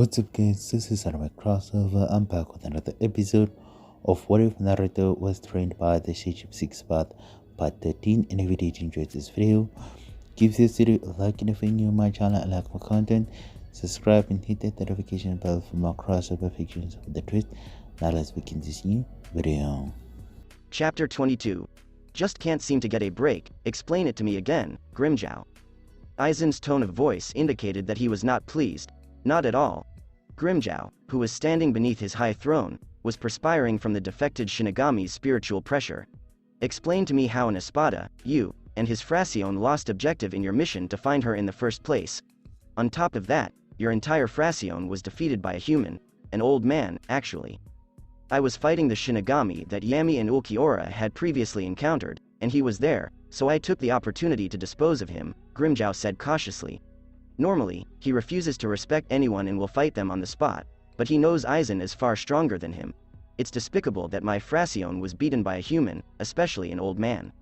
What's up guys, this is anime crossover. I'm back with another episode of What If Naruto Was Trained by the Shinju 6 Part 13. And if you did enjoy this video, give this video a like, and if you're new to my channel and like my content, subscribe and hit that notification bell for more crossover fictions of the twist. Now let's begin this new video. Chapter 22. Just can't seem to get a break, explain it to me again, Grimmjow. Aizen's tone of voice indicated that he was not pleased. Not at all. Grimmjow, who was standing beneath his high throne, was perspiring from the defected Shinigami's spiritual pressure. Explain to me how in Espada, you, and his Fraccion lost objective in your mission to find her in the first place. On top of that, your entire Fraccion was defeated by a human, an old man, actually. I was fighting the Shinigami that Yami and Ulquiorra had previously encountered, and he was there, so I took the opportunity to dispose of him, Grimmjow said cautiously. Normally, he refuses to respect anyone and will fight them on the spot, but he knows Aizen is far stronger than him. It's despicable that my Fraccion was beaten by a human, especially an old man.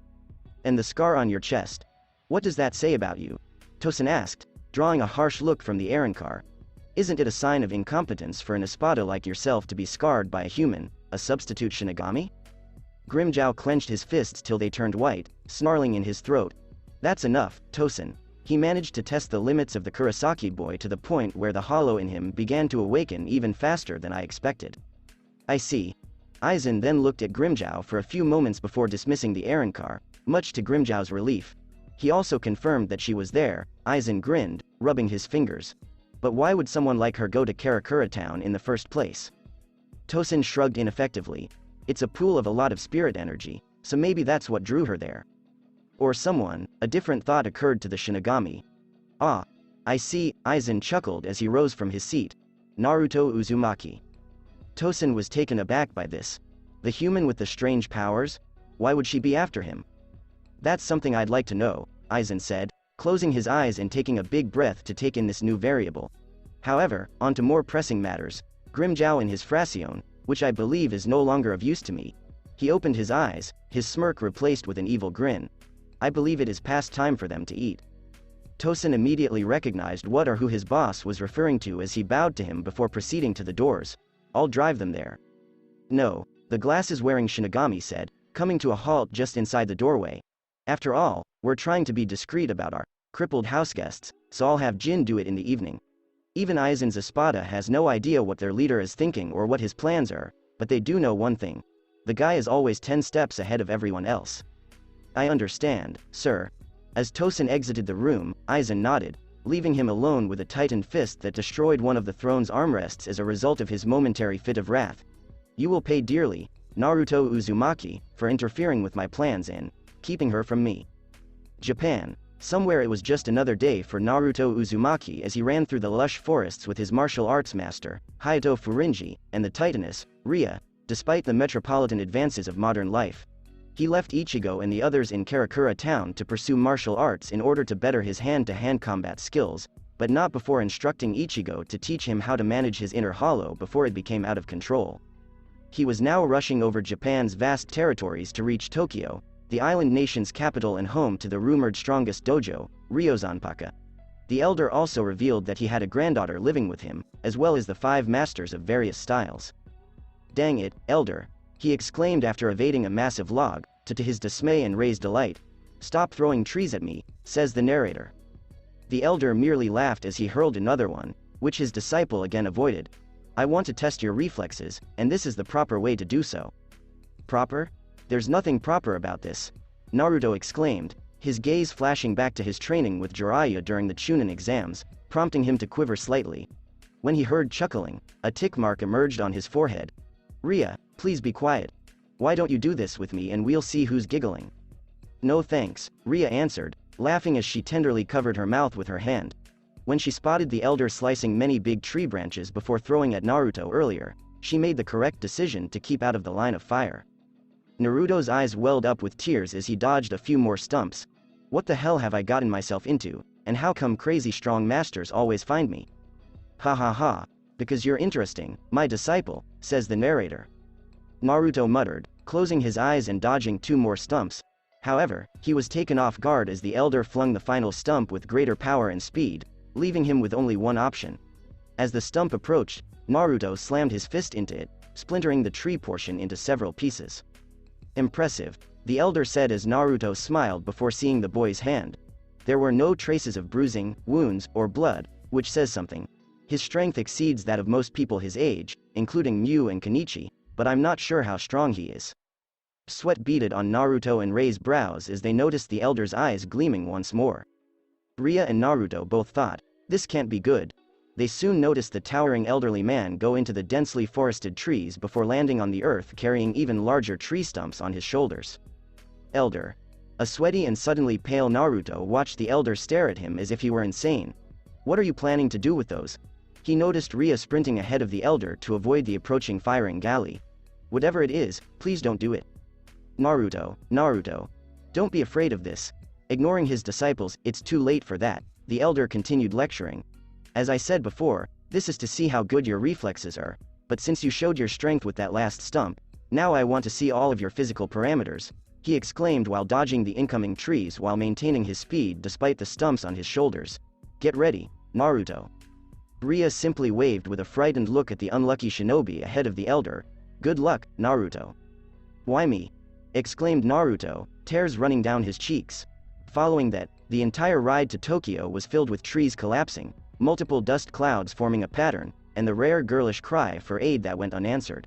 And the scar on your chest. What does that say about you? Tosen asked, drawing a harsh look from the Arrancar. Isn't it a sign of incompetence for an Espada like yourself to be scarred by a human, a substitute Shinigami? Grimmjow clenched his fists till they turned white, snarling in his throat. That's enough, Tosen. He managed to test the limits of the Kurosaki boy to the point where the hollow in him began to awaken even faster than I expected. I see. Aizen then looked at Grimmjow for a few moments before dismissing the Arrancar, much to Grimmjow's relief. He also confirmed that she was there. Aizen grinned, rubbing his fingers. But why would someone like her go to Karakura Town in the first place? Tosen shrugged ineffectively. It's a pool of a lot of spirit energy, so maybe that's what drew her there. Or someone, a different thought occurred to the Shinigami. Ah, I see, Aizen chuckled as he rose from his seat. Naruto Uzumaki. Tosen was taken aback by this. The human with the strange powers? Why would she be after him? That's something I'd like to know, Aizen said, closing his eyes and taking a big breath to take in this new variable. However, on to more pressing matters. Grimmjow and his Fraccion, which I believe is no longer of use to me. He opened his eyes, his smirk replaced with an evil grin. I believe it is past time for them to eat. Tosen immediately recognized what or who his boss was referring to as he bowed to him before proceeding to the doors. I'll drive them there. No, the glasses-wearing Shinigami said, coming to a halt just inside the doorway. After all, we're trying to be discreet about our crippled houseguests, so I'll have Jin do it in the evening. Even Aizen's Espada has no idea what their leader is thinking or what his plans are, but they do know one thing. The guy is always 10 steps ahead of everyone else. I understand, sir. As Tosen exited the room, Aizen nodded, leaving him alone with a tightened fist that destroyed one of the throne's armrests as a result of his momentary fit of wrath. You will pay dearly, Naruto Uzumaki, for interfering with my plans and keeping her from me. Japan. Somewhere it was just another day for Naruto Uzumaki as he ran through the lush forests with his martial arts master, Hayato Furinji, and the titaness, Ria, despite the metropolitan advances of modern life. He left Ichigo and the others in Karakura Town to pursue martial arts in order to better his hand-to-hand combat skills, but not before instructing Ichigo to teach him how to manage his inner hollow before it became out of control. He was now rushing over Japan's vast territories to reach Tokyo, the island nation's capital and home to the rumored strongest dojo, Ryozanpaka. The elder also revealed that he had a granddaughter living with him, as well as the 5 masters of various styles. Dang it, elder, he exclaimed after evading a massive log, to his dismay and Rei's delight. Stop throwing trees at me, says the narrator. The elder merely laughed as he hurled another one, which his disciple again avoided. I want to test your reflexes, and this is the proper way to do so. Proper? There's nothing proper about this, Naruto exclaimed, his gaze flashing back to his training with Jiraiya during the Chunin exams, prompting him to quiver slightly. When he heard chuckling, a tick mark emerged on his forehead. Ria, please be quiet. Why don't you do this with me and we'll see who's giggling? No thanks, Ria answered, laughing as she tenderly covered her mouth with her hand. When she spotted the elder slicing many big tree branches before throwing at Naruto earlier, she made the correct decision to keep out of the line of fire. Naruto's eyes welled up with tears as he dodged a few more stumps. What the hell have I gotten myself into, and how come crazy strong masters always find me? Ha ha ha, because you're interesting, my disciple, says the narrator. Naruto muttered, closing his eyes and dodging 2 more stumps. However, he was taken off guard as the elder flung the final stump with greater power and speed, leaving him with only one option. As the stump approached, Naruto slammed his fist into it, splintering the tree portion into several pieces. Impressive, the elder said as Naruto smiled before seeing the boy's hand. There were no traces of bruising, wounds, or blood, which says something. His strength exceeds that of most people his age, including Mew and Kenichi, but I'm not sure how strong he is. Sweat beaded on Naruto and Rei's brows as they noticed the elder's eyes gleaming once more. Ria and Naruto both thought, this can't be good. They soon noticed the towering elderly man go into the densely forested trees before landing on the earth carrying even larger tree stumps on his shoulders. Elder. A sweaty and suddenly pale Naruto watched the elder stare at him as if he were insane. What are you planning to do with those? He noticed Ria sprinting ahead of the elder to avoid the approaching firing galley. Whatever it is, please don't do it. Naruto. Don't be afraid of this. Ignoring his disciples, it's too late for that, the elder continued lecturing. As I said before, this is to see how good your reflexes are, but since you showed your strength with that last stump, now I want to see all of your physical parameters, he exclaimed while dodging the incoming trees while maintaining his speed despite the stumps on his shoulders. Get ready, Naruto. Ria simply waved with a frightened look at the unlucky shinobi ahead of the elder. Good luck, Naruto. Why me? Exclaimed Naruto, tears running down his cheeks. Following that, the entire ride to Tokyo was filled with trees collapsing, multiple dust clouds forming a pattern, and the rare girlish cry for aid that went unanswered.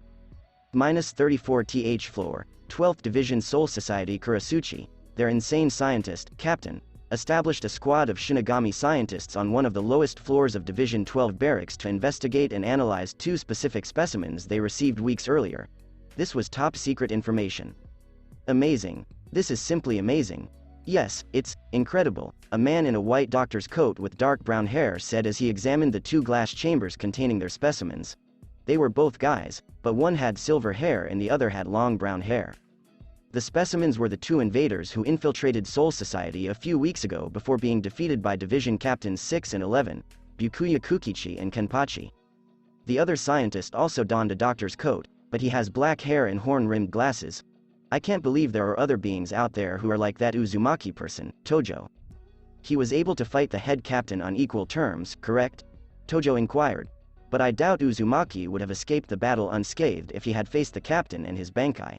-34th floor, 12th Division Soul Society Kurasuchi, their insane scientist, Captain, established a squad of Shinigami scientists on one of the lowest floors of Division 12 barracks to investigate and analyze 2 specific specimens they received weeks earlier. This was top-secret information. Amazing. This is simply amazing. Yes, it's incredible, a man in a white doctor's coat with dark brown hair said as he examined the 2 glass chambers containing their specimens. They were both guys, but one had silver hair and the other had long brown hair. The specimens were the 2 invaders who infiltrated Soul Society a few weeks ago before being defeated by Division Captains 6 and 11, Byakuya Kukichi and Kenpachi. The other scientist also donned a doctor's coat, but he has black hair and horn-rimmed glasses. I can't believe there are other beings out there who are like that Uzumaki person, Tojo. He was able to fight the head captain on equal terms, correct? Tojo inquired. But I doubt Uzumaki would have escaped the battle unscathed if he had faced the captain and his Bankai.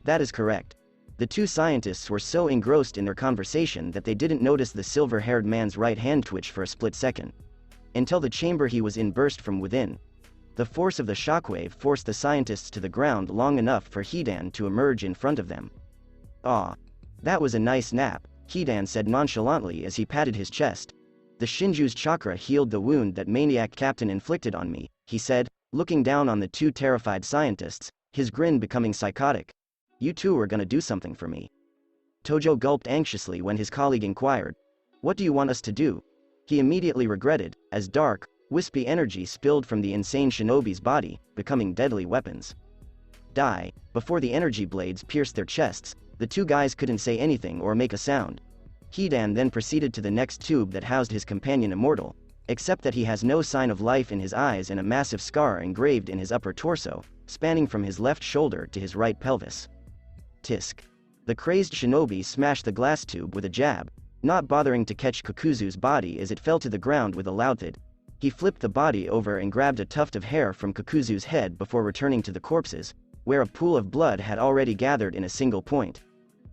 That is correct. The 2 scientists were so engrossed in their conversation that they didn't notice the silver-haired man's right hand twitch for a split second. Until the chamber he was in burst from within. The force of the shockwave forced the scientists to the ground long enough for Hidan to emerge in front of them. "Ah. That was a nice nap," Hidan said nonchalantly as he patted his chest. "The Shinju's chakra healed the wound that maniac captain inflicted on me," he said, looking down on the 2 terrified scientists, his grin becoming psychotic. "You 2 are gonna do something for me." Tojo gulped anxiously when his colleague inquired. "What do you want us to do?" He immediately regretted, as dark, wispy energy spilled from the insane shinobi's body, becoming deadly weapons. Die. Before the energy blades pierced their chests, the 2 guys couldn't say anything or make a sound. Hidan then proceeded to the next tube that housed his companion immortal, except that he has no sign of life in his eyes and a massive scar engraved in his upper torso, spanning from his left shoulder to his right pelvis. Tisk. The crazed shinobi smashed the glass tube with a jab, not bothering to catch Kakuzu's body as it fell to the ground with a loud thud. He flipped the body over and grabbed a tuft of hair from Kakuzu's head before returning to the corpses, where a pool of blood had already gathered in a single point.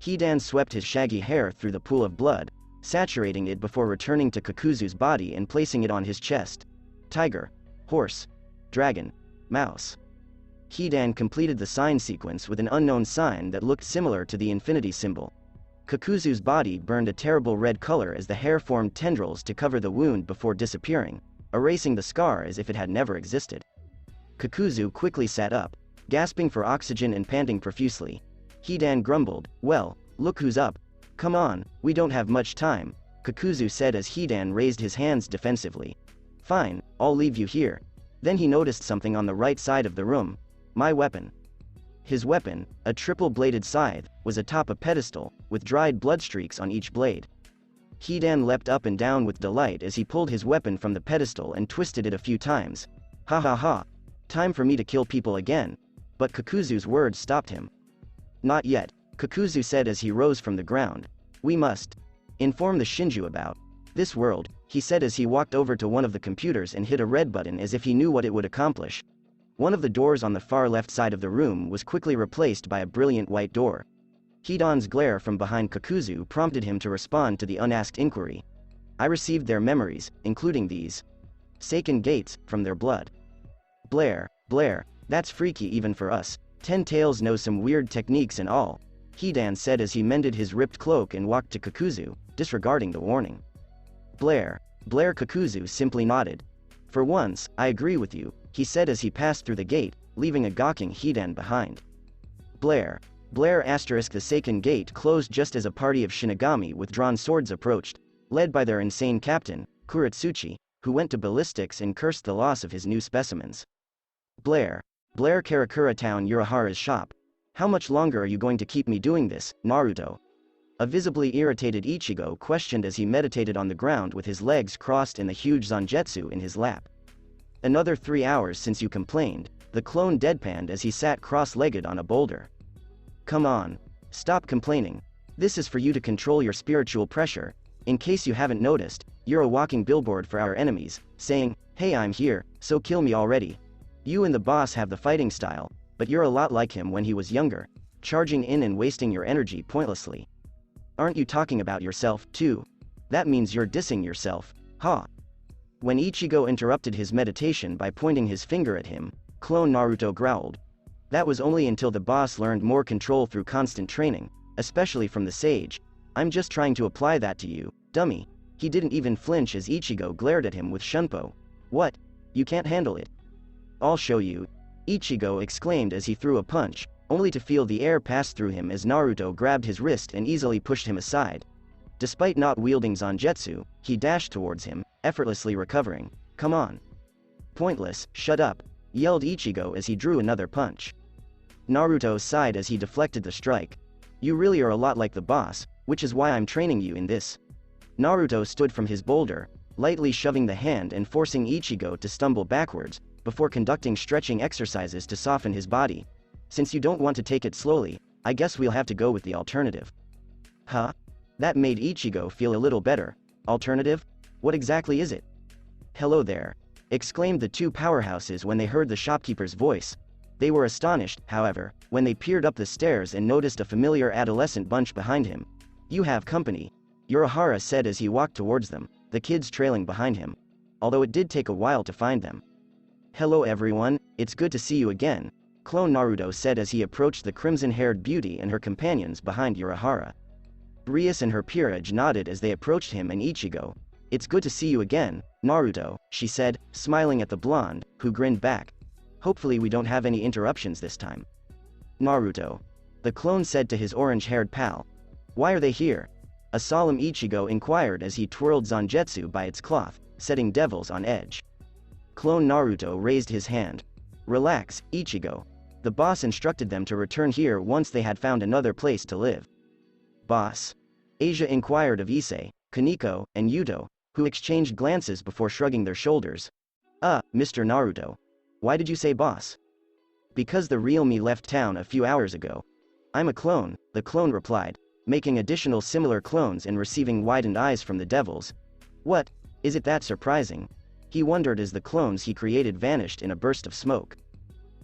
Hidan swept his shaggy hair through the pool of blood, saturating it before returning to Kakuzu's body and placing it on his chest. Tiger. Horse. Dragon. Mouse. Hidan completed the sign sequence with an unknown sign that looked similar to the infinity symbol. Kakuzu's body burned a terrible red color as the hair formed tendrils to cover the wound before disappearing, erasing the scar as if it had never existed. Kakuzu quickly sat up, gasping for oxygen and panting profusely. Hidan grumbled, "Well, look who's up. Come on, we don't have much time," Kakuzu said as Hidan raised his hands defensively. "Fine, I'll leave you here." Then he noticed something on the right side of the room. My weapon. His weapon, a triple-bladed scythe, was atop a pedestal, with dried blood streaks on each blade. Hidan leapt up and down with delight as he pulled his weapon from the pedestal and twisted it a few times. "Ha ha ha. Time for me to kill people again." But Kakuzu's words stopped him. "Not yet," Kakuzu said as he rose from the ground. "We must inform the Shinju about This world, he said as he walked over to one of the computers and hit a red button as if he knew what it would accomplish. One of the doors on the far left side of the room was quickly replaced by a brilliant white door. Hidan's glare from behind Kakuzu prompted him to respond to the unasked inquiry. I received their memories, including these Seiken gates, from their blood. Blair, that's freaky even for us. 10 Tails knows some weird techniques and all, Hidan said as he mended his ripped cloak and walked to Kakuzu, disregarding the warning. Blair, Kakuzu simply nodded. For once, I agree with you, he said as he passed through the gate, leaving a gawking Hidan behind. Blair asterisk the Seiken gate closed just as a party of Shinigami with drawn swords approached, led by their insane captain, Kuratsuchi, who went to ballistics and cursed the loss of his new specimens. Blair, Karakura Town Urahara's shop. How much longer are you going to keep me doing this, Naruto? A visibly irritated Ichigo questioned as he meditated on the ground with his legs crossed and the huge zanjetsu in his lap. Another 3 hours since you complained, the clone deadpanned as he sat cross-legged on a boulder. Come on. Stop complaining. This is for you to control your spiritual pressure. In case you haven't noticed, you're a walking billboard for our enemies, saying, hey, I'm here, so kill me already. You and the boss have the fighting style, but you're a lot like him when he was younger, charging in and wasting your energy pointlessly. Aren't you talking about yourself, too? That means you're dissing yourself, huh? When Ichigo interrupted his meditation by pointing his finger at him, Clone Naruto growled. That was only until the boss learned more control through constant training, especially from the sage. I'm just trying to apply that to you, dummy. He didn't even flinch as Ichigo glared at him with shunpo. What? You can't handle it. I'll show you, Ichigo exclaimed as he threw a punch, only to feel the air pass through him as Naruto grabbed his wrist and easily pushed him aside. Despite not wielding zanjetsu, he dashed towards him, effortlessly recovering. Come on. Pointless, shut up, yelled Ichigo as he drew another punch. Naruto sighed as he deflected the strike. You really are a lot like the boss, which is why I'm training you in this. Naruto stood from his boulder, lightly shoving the hand and forcing Ichigo to stumble backwards, before conducting stretching exercises to soften his body. Since you don't want to take it slowly, I guess we'll have to go with the alternative. Huh? That made Ichigo feel a little better. Alternative? What exactly is it? Hello there, exclaimed the two powerhouses when they heard the shopkeeper's voice. They were astonished, however, when they peered up the stairs and noticed a familiar adolescent bunch behind him. You have company, Urahara said as he walked towards them, the kids trailing behind him. Although it did take a while to find them. Hello everyone, it's good to see you again, Clone Naruto said as he approached the crimson-haired beauty and her companions behind Urahara. Rias and her peerage nodded as they approached him and Ichigo. It's good to see you again, Naruto, she said, smiling at the blonde, who grinned back. Hopefully we don't have any interruptions this time. Naruto. The clone said to his orange-haired pal. Why are they here? A solemn Ichigo inquired as he twirled zanjetsu by its cloth, setting devils on edge. Clone Naruto raised his hand. Relax, Ichigo. The boss instructed them to return here once they had found another place to live. Boss? Asia inquired of Issei, Kaneko, and Yuto, who exchanged glances before shrugging their shoulders. Mr. Naruto. Why did you say boss? Because the real me left town a few hours ago. I'm a clone, the clone replied, making additional similar clones and receiving widened eyes from the devils. What? Is it that surprising? He wondered as the clones he created vanished in a burst of smoke.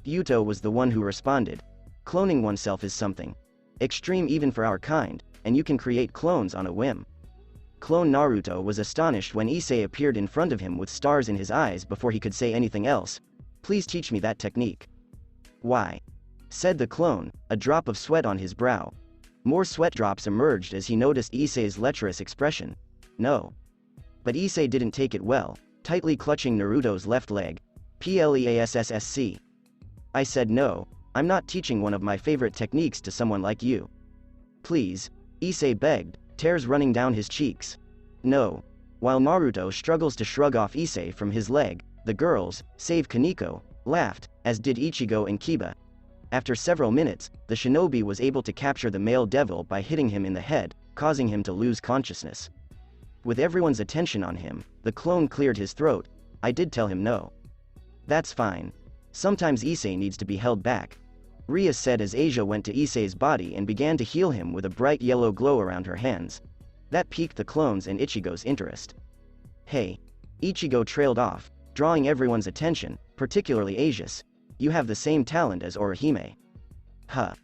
Yuto was the one who responded. Cloning oneself is something extreme even for our kind, and you can create clones on a whim. Clone Naruto was astonished when Issei appeared in front of him with stars in his eyes before he could say anything else. Please teach me that technique. Why? Said the clone, a drop of sweat on his brow. More sweat drops emerged as he noticed Issei's lecherous expression. No. But Issei didn't take it well, tightly clutching Naruto's left leg. Pleassssc. I said no, I'm not teaching one of my favorite techniques to someone like you. Please, Issei begged, tears running down his cheeks. No. While Naruto struggles to shrug off Issei from his leg, the girls, save Kaneko, laughed, as did Ichigo and Kiba. After several minutes, the shinobi was able to capture the male devil by hitting him in the head, causing him to lose consciousness. With everyone's attention on him, the clone cleared his throat. I did tell him no. That's fine. Sometimes Issei needs to be held back. Ria said as Asia went to Issei's body and began to heal him with a bright yellow glow around her hands. That piqued the clones and Ichigo's interest. Hey. Ichigo trailed off, drawing everyone's attention, particularly Asia's. You have the same talent as Orihime. Huh.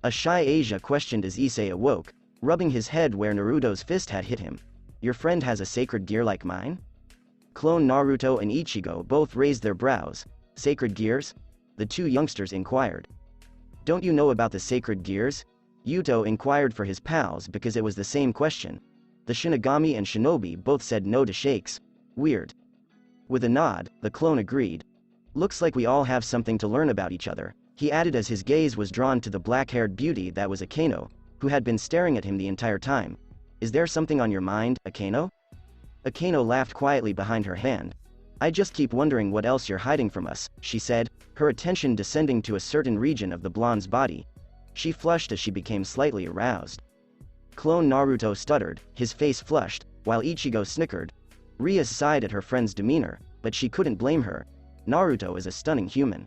A shy Asia questioned as Issei awoke, rubbing his head where Naruto's fist had hit him. Your friend has a sacred gear like mine? Clone Naruto and Ichigo both raised their brows. Sacred gears? The two youngsters inquired. Don't you know about the sacred gears? Yuto inquired for his pals because it was the same question. The Shinigami and Shinobi both said no to shakes. Weird. With a nod, the clone agreed. Looks like we all have something to learn about each other, he added as his gaze was drawn to the black-haired beauty that was Akano, who had been staring at him the entire time. Is there something on your mind, Akano? Akano laughed quietly behind her hand. I just keep wondering what else you're hiding from us, she said, her attention descending to a certain region of the blonde's body. She flushed as she became slightly aroused. Clone Naruto stuttered, his face flushed, while Ichigo snickered. Ria sighed at her friend's demeanor, but she couldn't blame her. Naruto is a stunning human.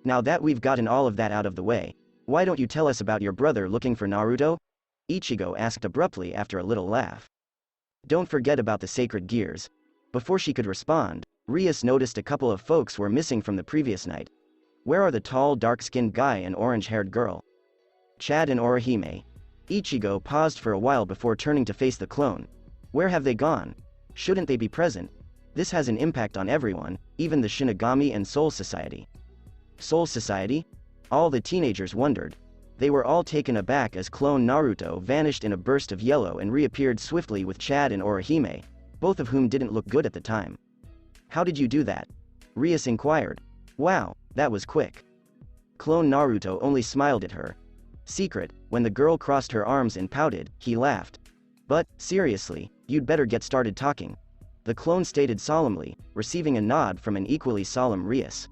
Now that we've gotten all of that out of the way, why don't you tell us about your brother looking for Naruto? Ichigo asked abruptly after a little laugh. Don't forget about the sacred gears. Before she could respond, Rias noticed a couple of folks were missing from the previous night. Where are the tall dark-skinned guy and orange-haired girl? Chad and Orihime. Ichigo paused for a while before turning to face the clone. Where have they gone? Shouldn't they be present? This has an impact on everyone, even the Shinigami and Soul Society. Soul Society? All the teenagers wondered. They were all taken aback as clone Naruto vanished in a burst of yellow and reappeared swiftly with Chad and Orihime, both of whom didn't look good at the time. How did you do that? Rias inquired. Wow, that was quick. Clone Naruto only smiled at her. Secret, when the girl crossed her arms and pouted, he laughed. But, seriously, you'd better get started talking. The clone stated solemnly, receiving a nod from an equally solemn Rias.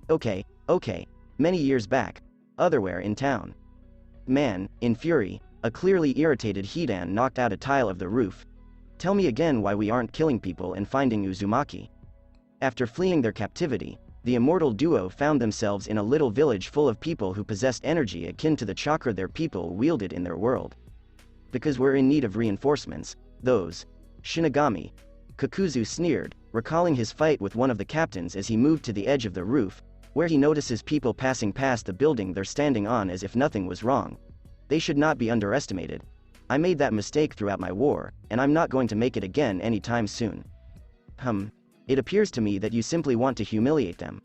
Okay. Many years back. Otherwhere in town. Man, in fury, a clearly irritated Hidan knocked out a tile of the roof. Tell me again why we aren't killing people and finding Uzumaki. After fleeing their captivity, the immortal duo found themselves in a little village full of people who possessed energy akin to the chakra their people wielded in their world. Because we're in need of reinforcements, those Shinigami. Kakuzu sneered, recalling his fight with one of the captains as he moved to the edge of the roof, where he notices people passing past the building they're standing on as if nothing was wrong. They should not be underestimated. I made that mistake throughout my war, and I'm not going to make it again anytime soon. It appears to me that you simply want to humiliate them.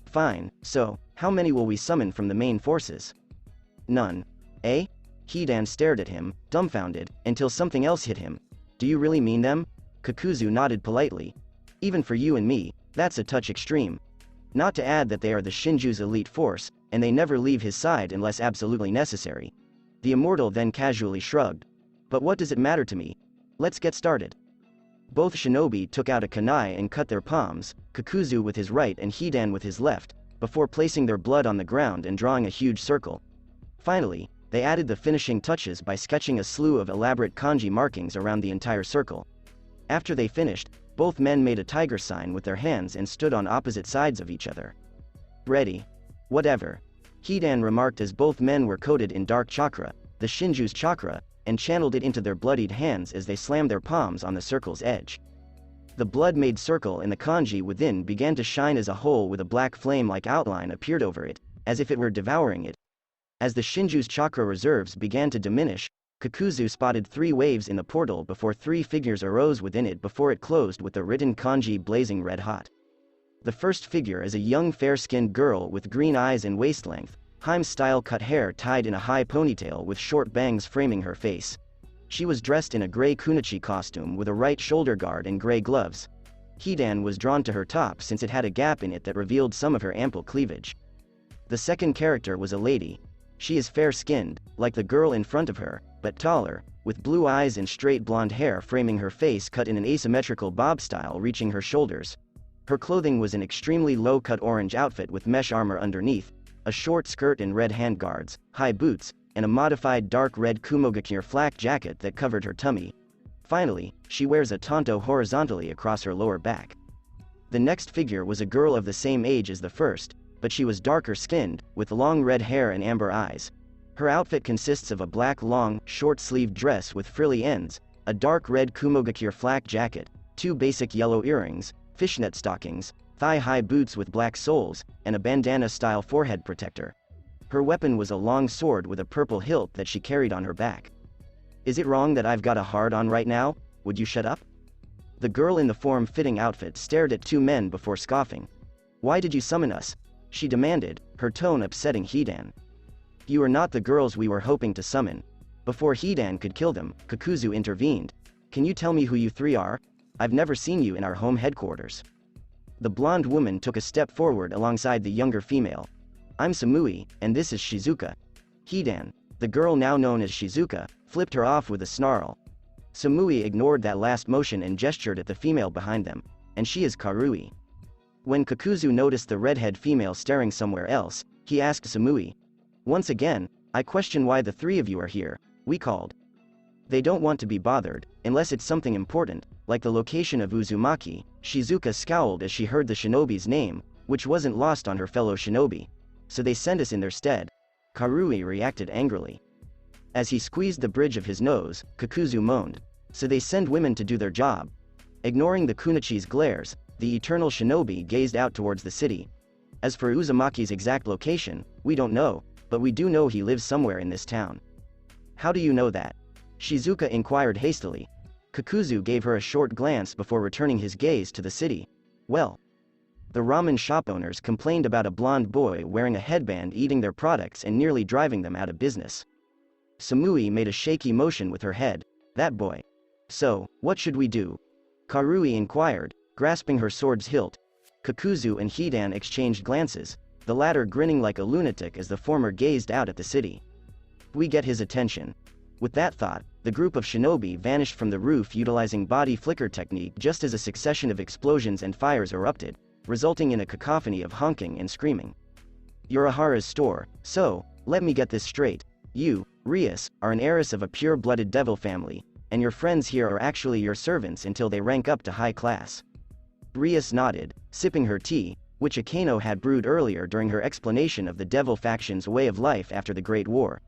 Fine, so, how many will we summon from the main forces? None. Eh? Hidan stared at him, dumbfounded, until something else hit him. Do you really mean them? Kakuzu nodded politely. Even for you and me, that's a touch extreme. Not to add that they are the Shinju's elite force, and they never leave his side unless absolutely necessary. The immortal then casually shrugged. But what does it matter to me? Let's get started. Both shinobi took out a kunai and cut their palms, Kakuzu with his right and Hidan with his left, before placing their blood on the ground and drawing a huge circle. Finally, they added the finishing touches by sketching a slew of elaborate kanji markings around the entire circle. After they finished, both men made a tiger sign with their hands and stood on opposite sides of each other. Ready. Whatever. Hidan remarked as both men were coated in dark chakra, the Shinju's chakra, and channeled it into their bloodied hands as they slammed their palms on the circle's edge. The blood-made circle and the kanji within began to shine as a whole with a black flame-like outline appeared over it, as if it were devouring it. As the Shinju's chakra reserves began to diminish, Kakuzu spotted 3 waves in the portal before 3 figures arose within it before it closed with the written kanji blazing red hot. The first figure is a young fair-skinned girl with green eyes and waist-length, Heim-style cut hair tied in a high ponytail with short bangs framing her face. She was dressed in a gray kunoichi costume with a right shoulder guard and gray gloves. Hidan was drawn to her top since it had a gap in it that revealed some of her ample cleavage. The second character was a lady. She is fair-skinned, like the girl in front of her, but taller, with blue eyes and straight blonde hair framing her face cut in an asymmetrical bob style reaching her shoulders. Her clothing was an extremely low-cut orange outfit with mesh armor underneath, a short skirt and red handguards, high boots, and a modified dark red kumogakure flak jacket that covered her tummy. Finally, she wears a tanto horizontally across her lower back. The next figure was a girl of the same age as the first, but she was darker-skinned, with long red hair and amber eyes. Her outfit consists of a black long, short-sleeved dress with frilly ends, a dark red kumogakure flak jacket, 2 basic yellow earrings, fishnet stockings, thigh-high boots with black soles, and a bandana-style forehead protector. Her weapon was a long sword with a purple hilt that she carried on her back. Is it wrong that I've got a hard-on right now? Would you shut up? The girl in the form-fitting outfit stared at 2 men before scoffing. Why did you summon us? She demanded, her tone upsetting Hidan. You are not the girls we were hoping to summon. Before Hidan could kill them, Kakuzu intervened. Can you tell me who you 3 are? I've never seen you in our home headquarters. The blonde woman took a step forward alongside the younger female. I'm Samui, and this is Shizuka. Hidan, the girl now known as Shizuka, flipped her off with a snarl. Samui ignored that last motion and gestured at the female behind them, and she is Karui. When Kakuzu noticed the redhead female staring somewhere else, he asked Samui. Once again, I question why the 3 of you are here. We called. They don't want to be bothered, unless it's something important, like the location of Uzumaki. Shizuka scowled as she heard the shinobi's name, which wasn't lost on her fellow shinobi. So they send us in their stead. Karui reacted angrily. As he squeezed the bridge of his nose, Kakuzu moaned. So they send women to do their job. Ignoring the Kunichi's glares, the eternal shinobi gazed out towards the city. As for Uzumaki's exact location, we don't know, but we do know he lives somewhere in this town. How do you know that? Shizuka inquired hastily. Kakuzu gave her a short glance before returning his gaze to the city. Well, the ramen shop owners complained about a blonde boy wearing a headband eating their products and nearly driving them out of business. Samui made a shaky motion with her head. That boy. So, what should we do? Karui inquired, grasping her sword's hilt. Kakuzu and Hidan exchanged glances, the latter grinning like a lunatic as the former gazed out at the city. We get his attention. With that thought, the group of shinobi vanished from the roof utilizing body flicker technique just as a succession of explosions and fires erupted, resulting in a cacophony of honking and screaming. Urahara's store. So, let me get this straight. You, Rias, are an heiress of a pure-blooded devil family, and your friends here are actually your servants until they rank up to high class. Rias nodded, sipping her tea, which Akeno had brewed earlier during her explanation of the devil faction's way of life after the Great War.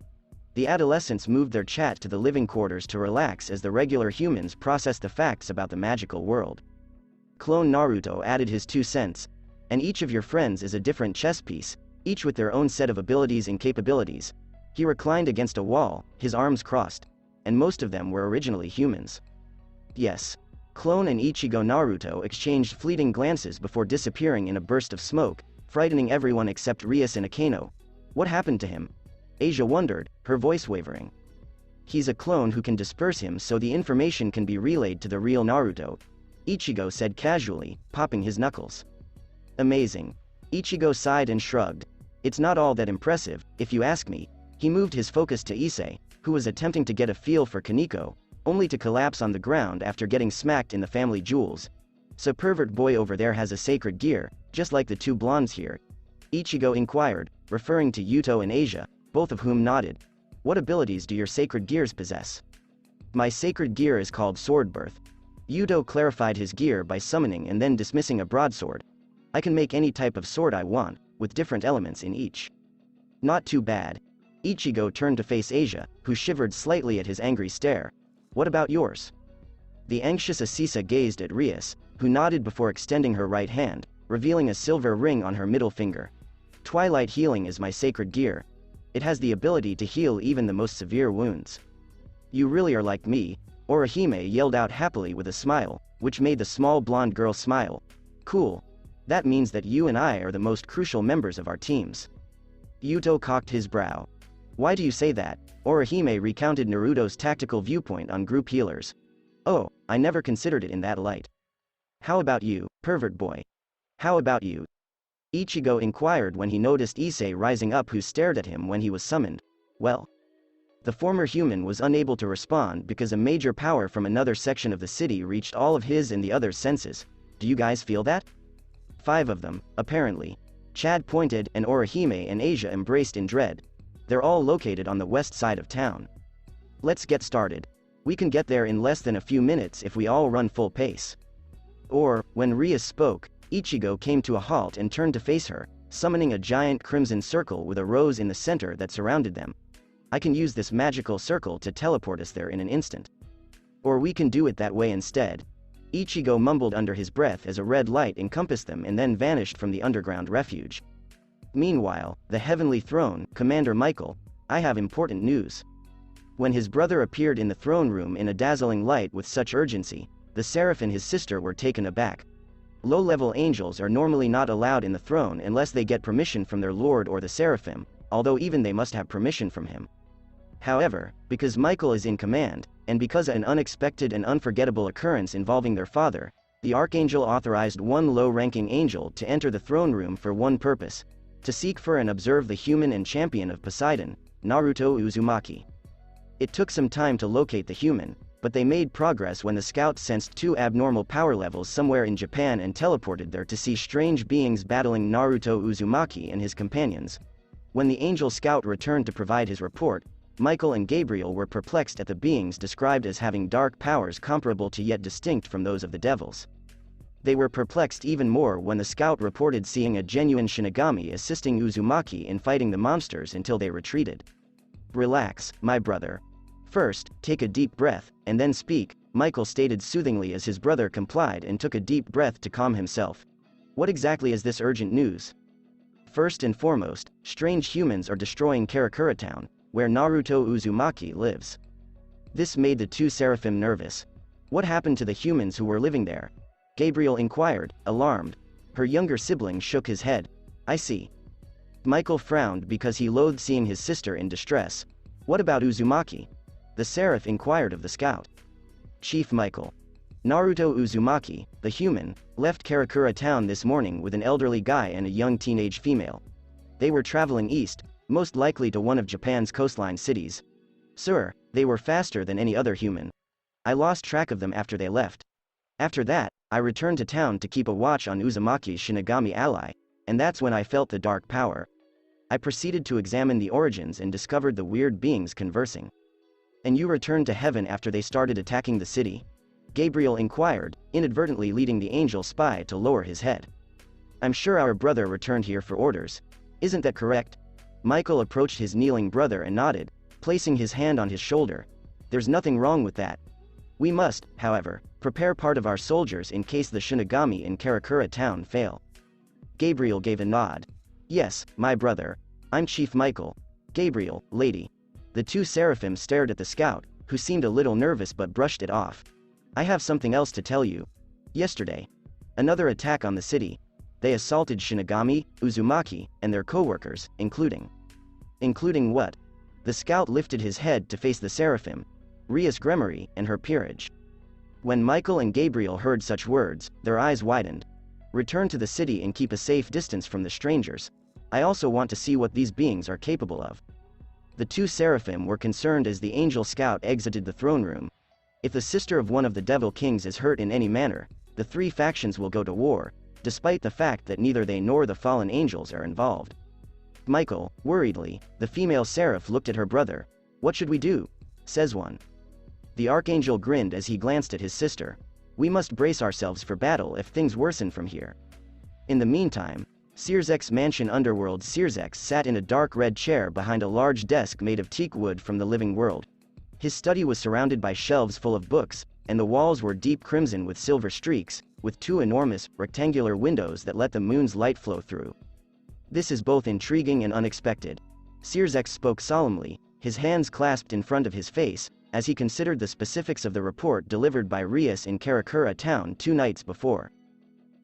The adolescents moved their chat to the living quarters to relax as the regular humans processed the facts about the magical world. Clone Naruto added his 2 cents. And each of your friends is a different chess piece, each with their own set of abilities and capabilities. He reclined against a wall, his arms crossed. And most of them were originally humans. Yes. Clone and Ichigo Naruto exchanged fleeting glances before disappearing in a burst of smoke, frightening everyone except Rias and Akeno. What happened to him? Asia wondered, her voice wavering. He's a clone who can disperse him so the information can be relayed to the real Naruto. Ichigo said casually, popping his knuckles. Amazing. Ichigo sighed and shrugged. It's not all that impressive, if you ask me. He moved his focus to Issei, who was attempting to get a feel for Kaneko, only to collapse on the ground after getting smacked in the family jewels. So pervert boy over there has a sacred gear, just like the 2 blondes here. Ichigo inquired, referring to Yuto and Asia, both of whom nodded. What abilities do your sacred gears possess? My sacred gear is called Sword Birth. Yuto clarified his gear by summoning and then dismissing a broadsword. I can make any type of sword I want, with different elements in each. Not too bad. Ichigo turned to face Asia, who shivered slightly at his angry stare. What about yours? The anxious Asisa gazed at Rias, who nodded before extending her right hand, revealing a silver ring on her middle finger. Twilight Healing is my sacred gear. It has the ability to heal even the most severe wounds. You really are like me, Orihime yelled out happily with a smile, which made the small blonde girl smile. Cool. That means that you and I are the most crucial members of our teams. Yuto cocked his brow. Why do you say that? Orihime recounted Naruto's tactical viewpoint on group healers. Oh, I never considered it in that light. How about you, pervert boy? How about you? Ichigo inquired when he noticed Issei rising up, who stared at him when he was summoned. Well, the former human was unable to respond because a major power from another section of the city reached all of his and the others' senses. Do you guys feel that? 5 of them, apparently. Chad pointed and Orihime and Asia embraced in dread. They're all located on the west side of town. Let's get started. We can get there in less than a few minutes if we all run full pace. Or, when Rias spoke, Ichigo came to a halt and turned to face her, summoning a giant crimson circle with a rose in the center that surrounded them. I can use this magical circle to teleport us there in an instant. Or we can do it that way instead. Ichigo mumbled under his breath as a red light encompassed them and then vanished from the underground refuge. Meanwhile, the Heavenly Throne, Commander Michael, I have important news. When his brother appeared in the throne room in a dazzling light with such urgency, the Seraph and his sister were taken aback. Low-level angels are normally not allowed in the throne unless they get permission from their lord or the Seraphim, although even they must have permission from him. However, because Michael is in command, and because of an unexpected and unforgettable occurrence involving their father, the Archangel authorized one low-ranking angel to enter the throne room for one purpose: to seek for and observe the human and champion of Poseidon, Naruto Uzumaki. It took some time to locate the human, but they made progress when the scouts sensed two abnormal power levels somewhere in Japan and teleported there to see strange beings battling Naruto Uzumaki and his companions. When the angel scout returned to provide his report, Michael and Gabriel were perplexed at the beings described as having dark powers comparable to yet distinct from those of the devils. They were perplexed even more when the scout reported seeing a genuine Shinigami assisting Uzumaki in fighting the monsters until they retreated. "Relax, my brother. First, take a deep breath, and then speak," Michael stated soothingly as his brother complied and took a deep breath to calm himself. "What exactly is this urgent news?" "First and foremost, strange humans are destroying Karakura Town, where Naruto Uzumaki lives." This made the two Seraphim nervous. "What happened to the humans who were living there?" Gabriel inquired, alarmed. Her younger sibling shook his head. "I see." Michael frowned because he loathed seeing his sister in distress. "What about Uzumaki?" The Seraph inquired of the scout. "Chief Michael. Naruto Uzumaki, the human, left Karakura Town this morning with an elderly guy and a young teenage female. They were traveling east, most likely to one of Japan's coastline cities. Sir, they were faster than any other human. I lost track of them after they left. After that, I returned to town to keep a watch on Uzumaki's Shinigami ally, and that's when I felt the dark power. I proceeded to examine the origins and discovered the weird beings conversing." "And you returned to heaven after they started attacking the city?" Gabriel inquired, inadvertently leading the angel spy to lower his head. "I'm sure our brother returned here for orders. Isn't that correct?" Michael approached his kneeling brother and nodded, placing his hand on his shoulder. "There's nothing wrong with that. We must, however, prepare part of our soldiers in case the Shinigami in Karakura Town fail." Gabriel gave a nod. "Yes, my brother. I'm Chief Michael." "Gabriel, lady." The two Seraphim stared at the scout, who seemed a little nervous but brushed it off. "I have something else to tell you. Yesterday, another attack on the city. They assaulted Shinigami, Uzumaki, and their co-workers, including..." "Including what?" The scout lifted his head to face the Seraphim, Rias Gremory, and her peerage. When Michael and Gabriel heard such words, their eyes widened. "Return to the city and keep a safe distance from the strangers. I also want to see what these beings are capable of." The two Seraphim were concerned as the angel scout exited the throne room. If the sister of one of the Devil Kings is hurt in any manner, the three factions will go to war, despite the fact that neither they nor the fallen angels are involved. Michael, worriedly, the female Seraph looked at her brother. "What should we do?" says one. The Archangel grinned as he glanced at his sister. "We must brace ourselves for battle if things worsen from here." In the meantime, Searzek's mansion Underworld. Searzek sat in a dark red chair behind a large desk made of teak wood from the living world. His study was surrounded by shelves full of books, and the walls were deep crimson with silver streaks, with two enormous, rectangular windows that let the moon's light flow through. "This is both intriguing and unexpected." Searzek spoke solemnly, his hands clasped in front of his face, as he considered the specifics of the report delivered by Rias in Karakura Town 2 nights before.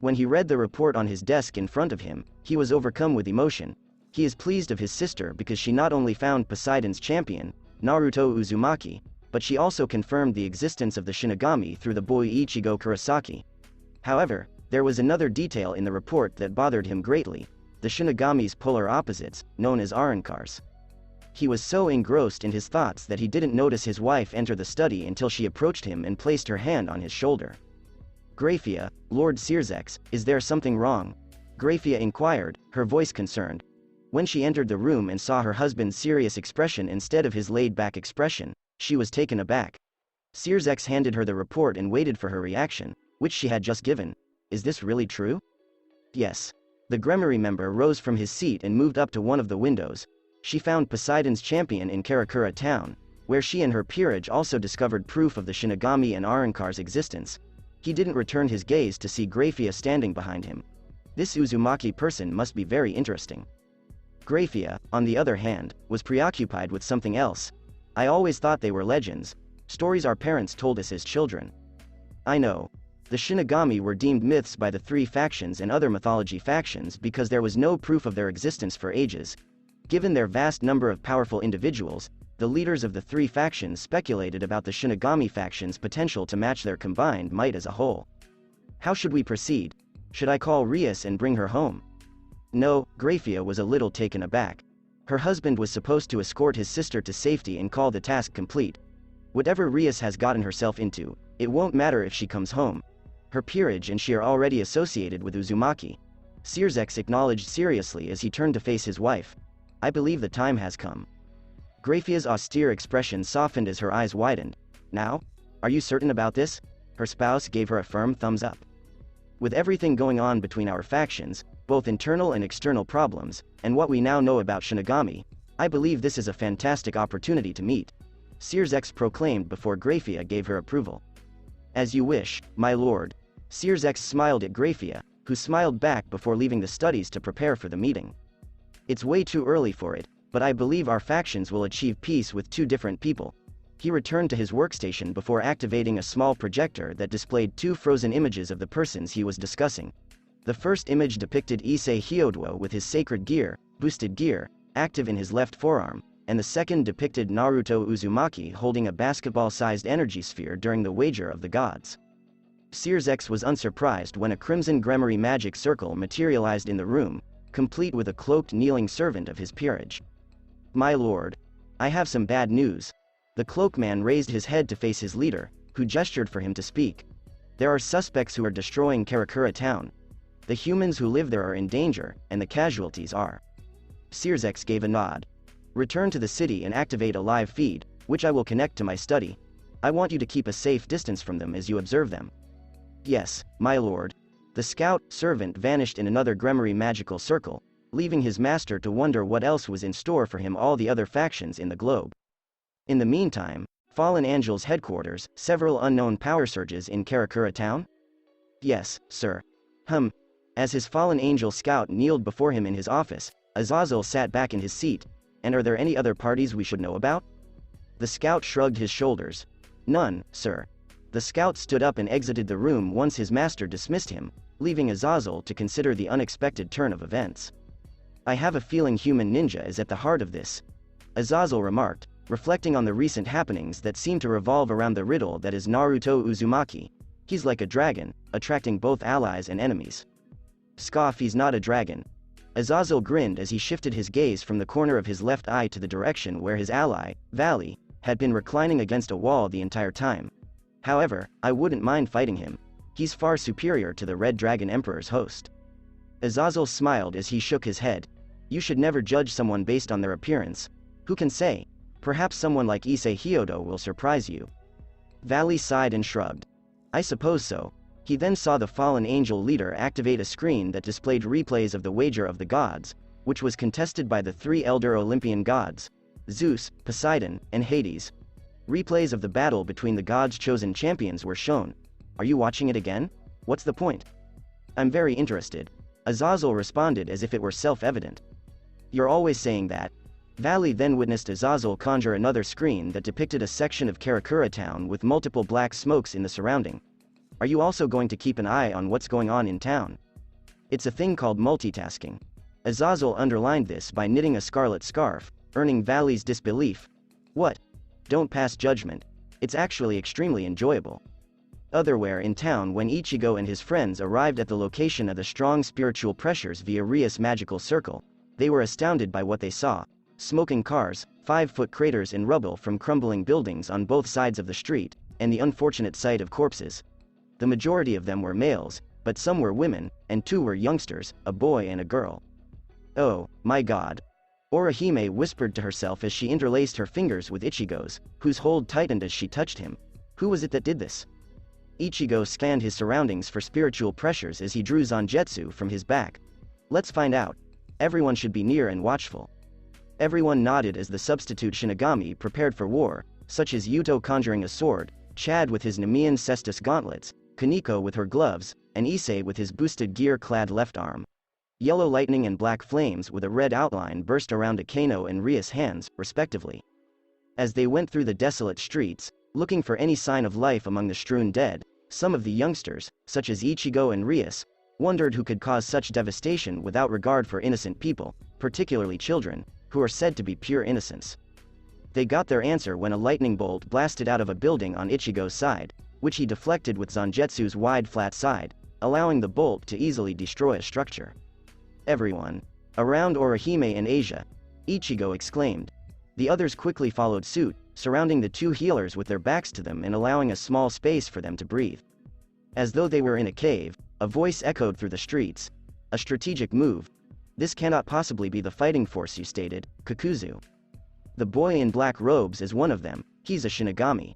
When he read the report on his desk in front of him, he was overcome with emotion. He is pleased of his sister because she not only found Poseidon's champion, Naruto Uzumaki, but she also confirmed the existence of the Shinigami through the boy Ichigo Kurosaki. However, there was another detail in the report that bothered him greatly: the Shinigami's polar opposites, known as Arrancars. He was so engrossed in his thoughts that he didn't notice his wife enter the study until she approached him and placed her hand on his shoulder. "Graphia, Lord Searzek, is there something wrong?" Graphia inquired, her voice concerned. When she entered the room and saw her husband's serious expression instead of his laid-back expression, she was taken aback. Searzek handed her the report and waited for her reaction, which she had just given. "Is this really true?" "Yes." The Gremory member rose from his seat and moved up to one of the windows. She found Poseidon's champion in Karakura Town, where she and her peerage also discovered proof of the Shinigami and Arrancar's existence. He didn't return his gaze to see Graphia standing behind him. This Uzumaki person must be very interesting. Graphia, on the other hand, was preoccupied with something else. I always thought they were legends, stories our parents told us as children. I know. The Shinigami were deemed myths by the three factions and other mythology factions because there was no proof of their existence for ages. Given their vast number of powerful individuals, the leaders of the three factions speculated about the Shinigami faction's potential to match their combined might as a whole. How should we proceed? Should I call Rias and bring her home? No, Graphia was a little taken aback. Her husband was supposed to escort his sister to safety and call the task complete. Whatever Rias has gotten herself into, it won't matter if she comes home. Her peerage and she are already associated with Uzumaki. Searsex acknowledged seriously as he turned to face his wife. I believe the time has come. Graphia's austere expression softened as her eyes widened. Now? Are you certain about this? Her spouse gave her a firm thumbs up. With everything going on between our factions, both internal and external problems, and what we now know about Shinigami, I believe this is a fantastic opportunity to meet. Searsex proclaimed before Graphia gave her approval. As you wish, my lord. Searsex smiled at Graphia, who smiled back before leaving the studies to prepare for the meeting. It's way too early for it, but I believe our factions will achieve peace with two different people. He returned to his workstation before activating a small projector that displayed two frozen images of the persons he was discussing. The first image depicted Issei Hyodo with his sacred gear, boosted gear, active in his left forearm, and the second depicted Naruto Uzumaki holding a basketball-sized energy sphere during the wager of the gods. Searsex was unsurprised when a crimson Gremory magic circle materialized in the room, complete with a cloaked kneeling servant of his peerage. My lord. I have some bad news. The cloakman raised his head to face his leader, who gestured for him to speak. There are suspects who are destroying Karakura Town. The humans who live there are in danger, and the casualties are. Searsex gave a nod. Return to the city and activate a live feed, which I will connect to my study. I want you to keep a safe distance from them as you observe them. Yes, my lord. The scout servant vanished in another Gremory magical circle, leaving his master to wonder what else was in store for him all the other factions in the globe. In the meantime, Fallen Angel's headquarters, several unknown power surges in Karakura Town? Yes, sir. As his Fallen Angel scout kneeled before him in his office, Azazel sat back in his seat. And are there any other parties we should know about? The scout shrugged his shoulders. None, sir. The scout stood up and exited the room once his master dismissed him, leaving Azazel to consider the unexpected turn of events. I have a feeling human ninja is at the heart of this, Azazel remarked, reflecting on the recent happenings that seem to revolve around the riddle that is Naruto Uzumaki. He's like a dragon, attracting both allies and enemies. Scoff, he's not a dragon. Azazel grinned as he shifted his gaze from the corner of his left eye to the direction where his ally, Valley, had been reclining against a wall the entire time. However, I wouldn't mind fighting him. He's far superior to the Red Dragon Emperor's host. Azazel smiled as he shook his head. You should never judge someone based on their appearance. Who can say? Perhaps someone like Issei Hyodo will surprise you. Valley sighed and shrugged. I suppose so. He then saw the Fallen Angel leader activate a screen that displayed replays of the Wager of the Gods, which was contested by the three elder Olympian gods, Zeus, Poseidon, and Hades. Replays of the battle between the gods' chosen champions were shown. Are you watching it again? What's the point? I'm very interested. Azazel responded as if it were self-evident. You're always saying that. Valley then witnessed Azazel conjure another screen that depicted a section of Karakura Town with multiple black smokes in the surrounding. Are you also going to keep an eye on what's going on in town? It's a thing called multitasking. Azazel underlined this by knitting a scarlet scarf, earning Valley's disbelief. What? Don't pass judgment. It's actually extremely enjoyable. Otherwhere in town, when Ichigo and his friends arrived at the location of the strong spiritual pressures via Rias' magical circle, they were astounded by what they saw. Smoking cars, 5-foot craters in rubble from crumbling buildings on both sides of the street, and the unfortunate sight of corpses. The majority of them were males, but some were women, and 2 were youngsters, a boy and a girl. Oh, my god. Orihime whispered to herself as she interlaced her fingers with Ichigo's, whose hold tightened as she touched him. Who was it that did this? Ichigo scanned his surroundings for spiritual pressures as he drew Zangetsu from his back. Let's find out. Everyone should be near and watchful. Everyone nodded as the substitute Shinigami prepared for war, such as Yuto conjuring a sword, Chad with his Nemean Cestus gauntlets, Kaneko with her gloves, and Issei with his boosted gear-clad left arm. Yellow lightning and black flames with a red outline burst around Akeno and Ria's hands, respectively. As they went through the desolate streets, looking for any sign of life among the strewn dead, some of the youngsters, such as Ichigo and Rias, wondered who could cause such devastation without regard for innocent people, particularly children, who are said to be pure innocence. They got their answer when a lightning bolt blasted out of a building on Ichigo's side, which he deflected with Zangetsu's wide flat side, allowing the bolt to easily destroy a structure. "Everyone around Orihime and Asia," Ichigo exclaimed. The others quickly followed suit, surrounding the two healers with their backs to them and allowing a small space for them to breathe. As though they were in a cave, a voice echoed through the streets. "A strategic move. This cannot possibly be the fighting force you stated, Kakuzu. The boy in black robes is one of them, he's a Shinigami."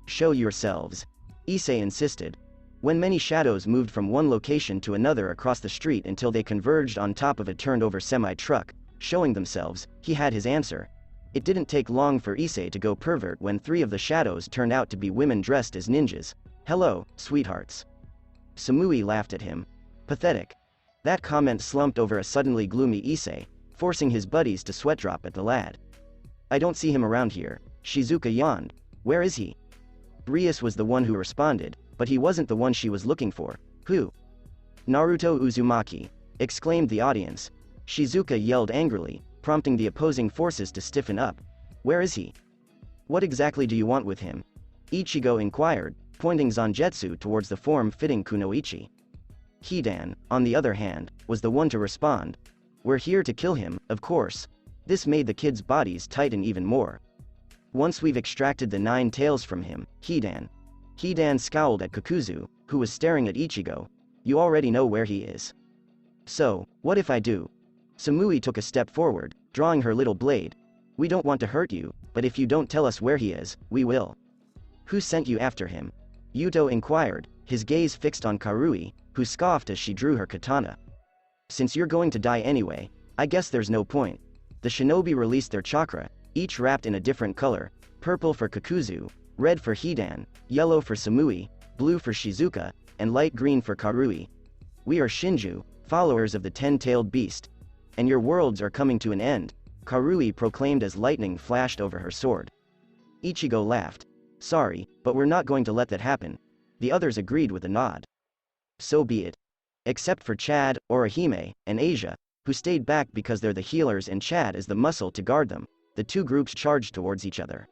"Show yourselves," Issei insisted. When many shadows moved from one location to another across the street until they converged on top of a turned-over semi-truck, showing themselves, he had his answer. It didn't take long for Issei to go pervert when 3 of the shadows turned out to be women dressed as ninjas. "Hello, sweethearts." Samui laughed at him. "Pathetic." That comment slumped over a suddenly gloomy Issei, forcing his buddies to sweat drop at the lad. "I don't see him around here," Shizuka yawned. "Where is he?" Rias was the one who responded, but he wasn't the one she was looking for. "Who?" "Naruto Uzumaki," exclaimed the audience. Shizuka yelled angrily, prompting the opposing forces to stiffen up. "Where is he? What exactly do you want with him?" Ichigo inquired, pointing Zangetsu towards the form-fitting kunoichi. Hidan, on the other hand, was the one to respond. "We're here to kill him, of course." This made the kids' bodies tighten even more. "Once we've extracted the 9 tails from him, Hidan." Hidan scowled at Kakuzu, who was staring at Ichigo. "You already know where he is." "So, what if I do?" Samui took a step forward, drawing her little blade. "We don't want to hurt you, but if you don't tell us where he is, we will." "Who sent you after him?" Yuto inquired, his gaze fixed on Karui, who scoffed as she drew her katana. "Since you're going to die anyway, I guess there's no point." The shinobi released their chakra, each wrapped in a different color: purple for Kakuzu, red for Hidan, yellow for Samui, blue for Shizuka, and light green for Karui. "We are Shinju, followers of the 10-tailed beast. And your worlds are coming to an end," Karui proclaimed as lightning flashed over her sword. Ichigo laughed. "Sorry, but we're not going to let that happen." The others agreed with a nod. "So be it. Except for Chad, Orihime, and Asia, who stayed back because they're the healers and Chad is the muscle to guard them." The two groups charged towards each other.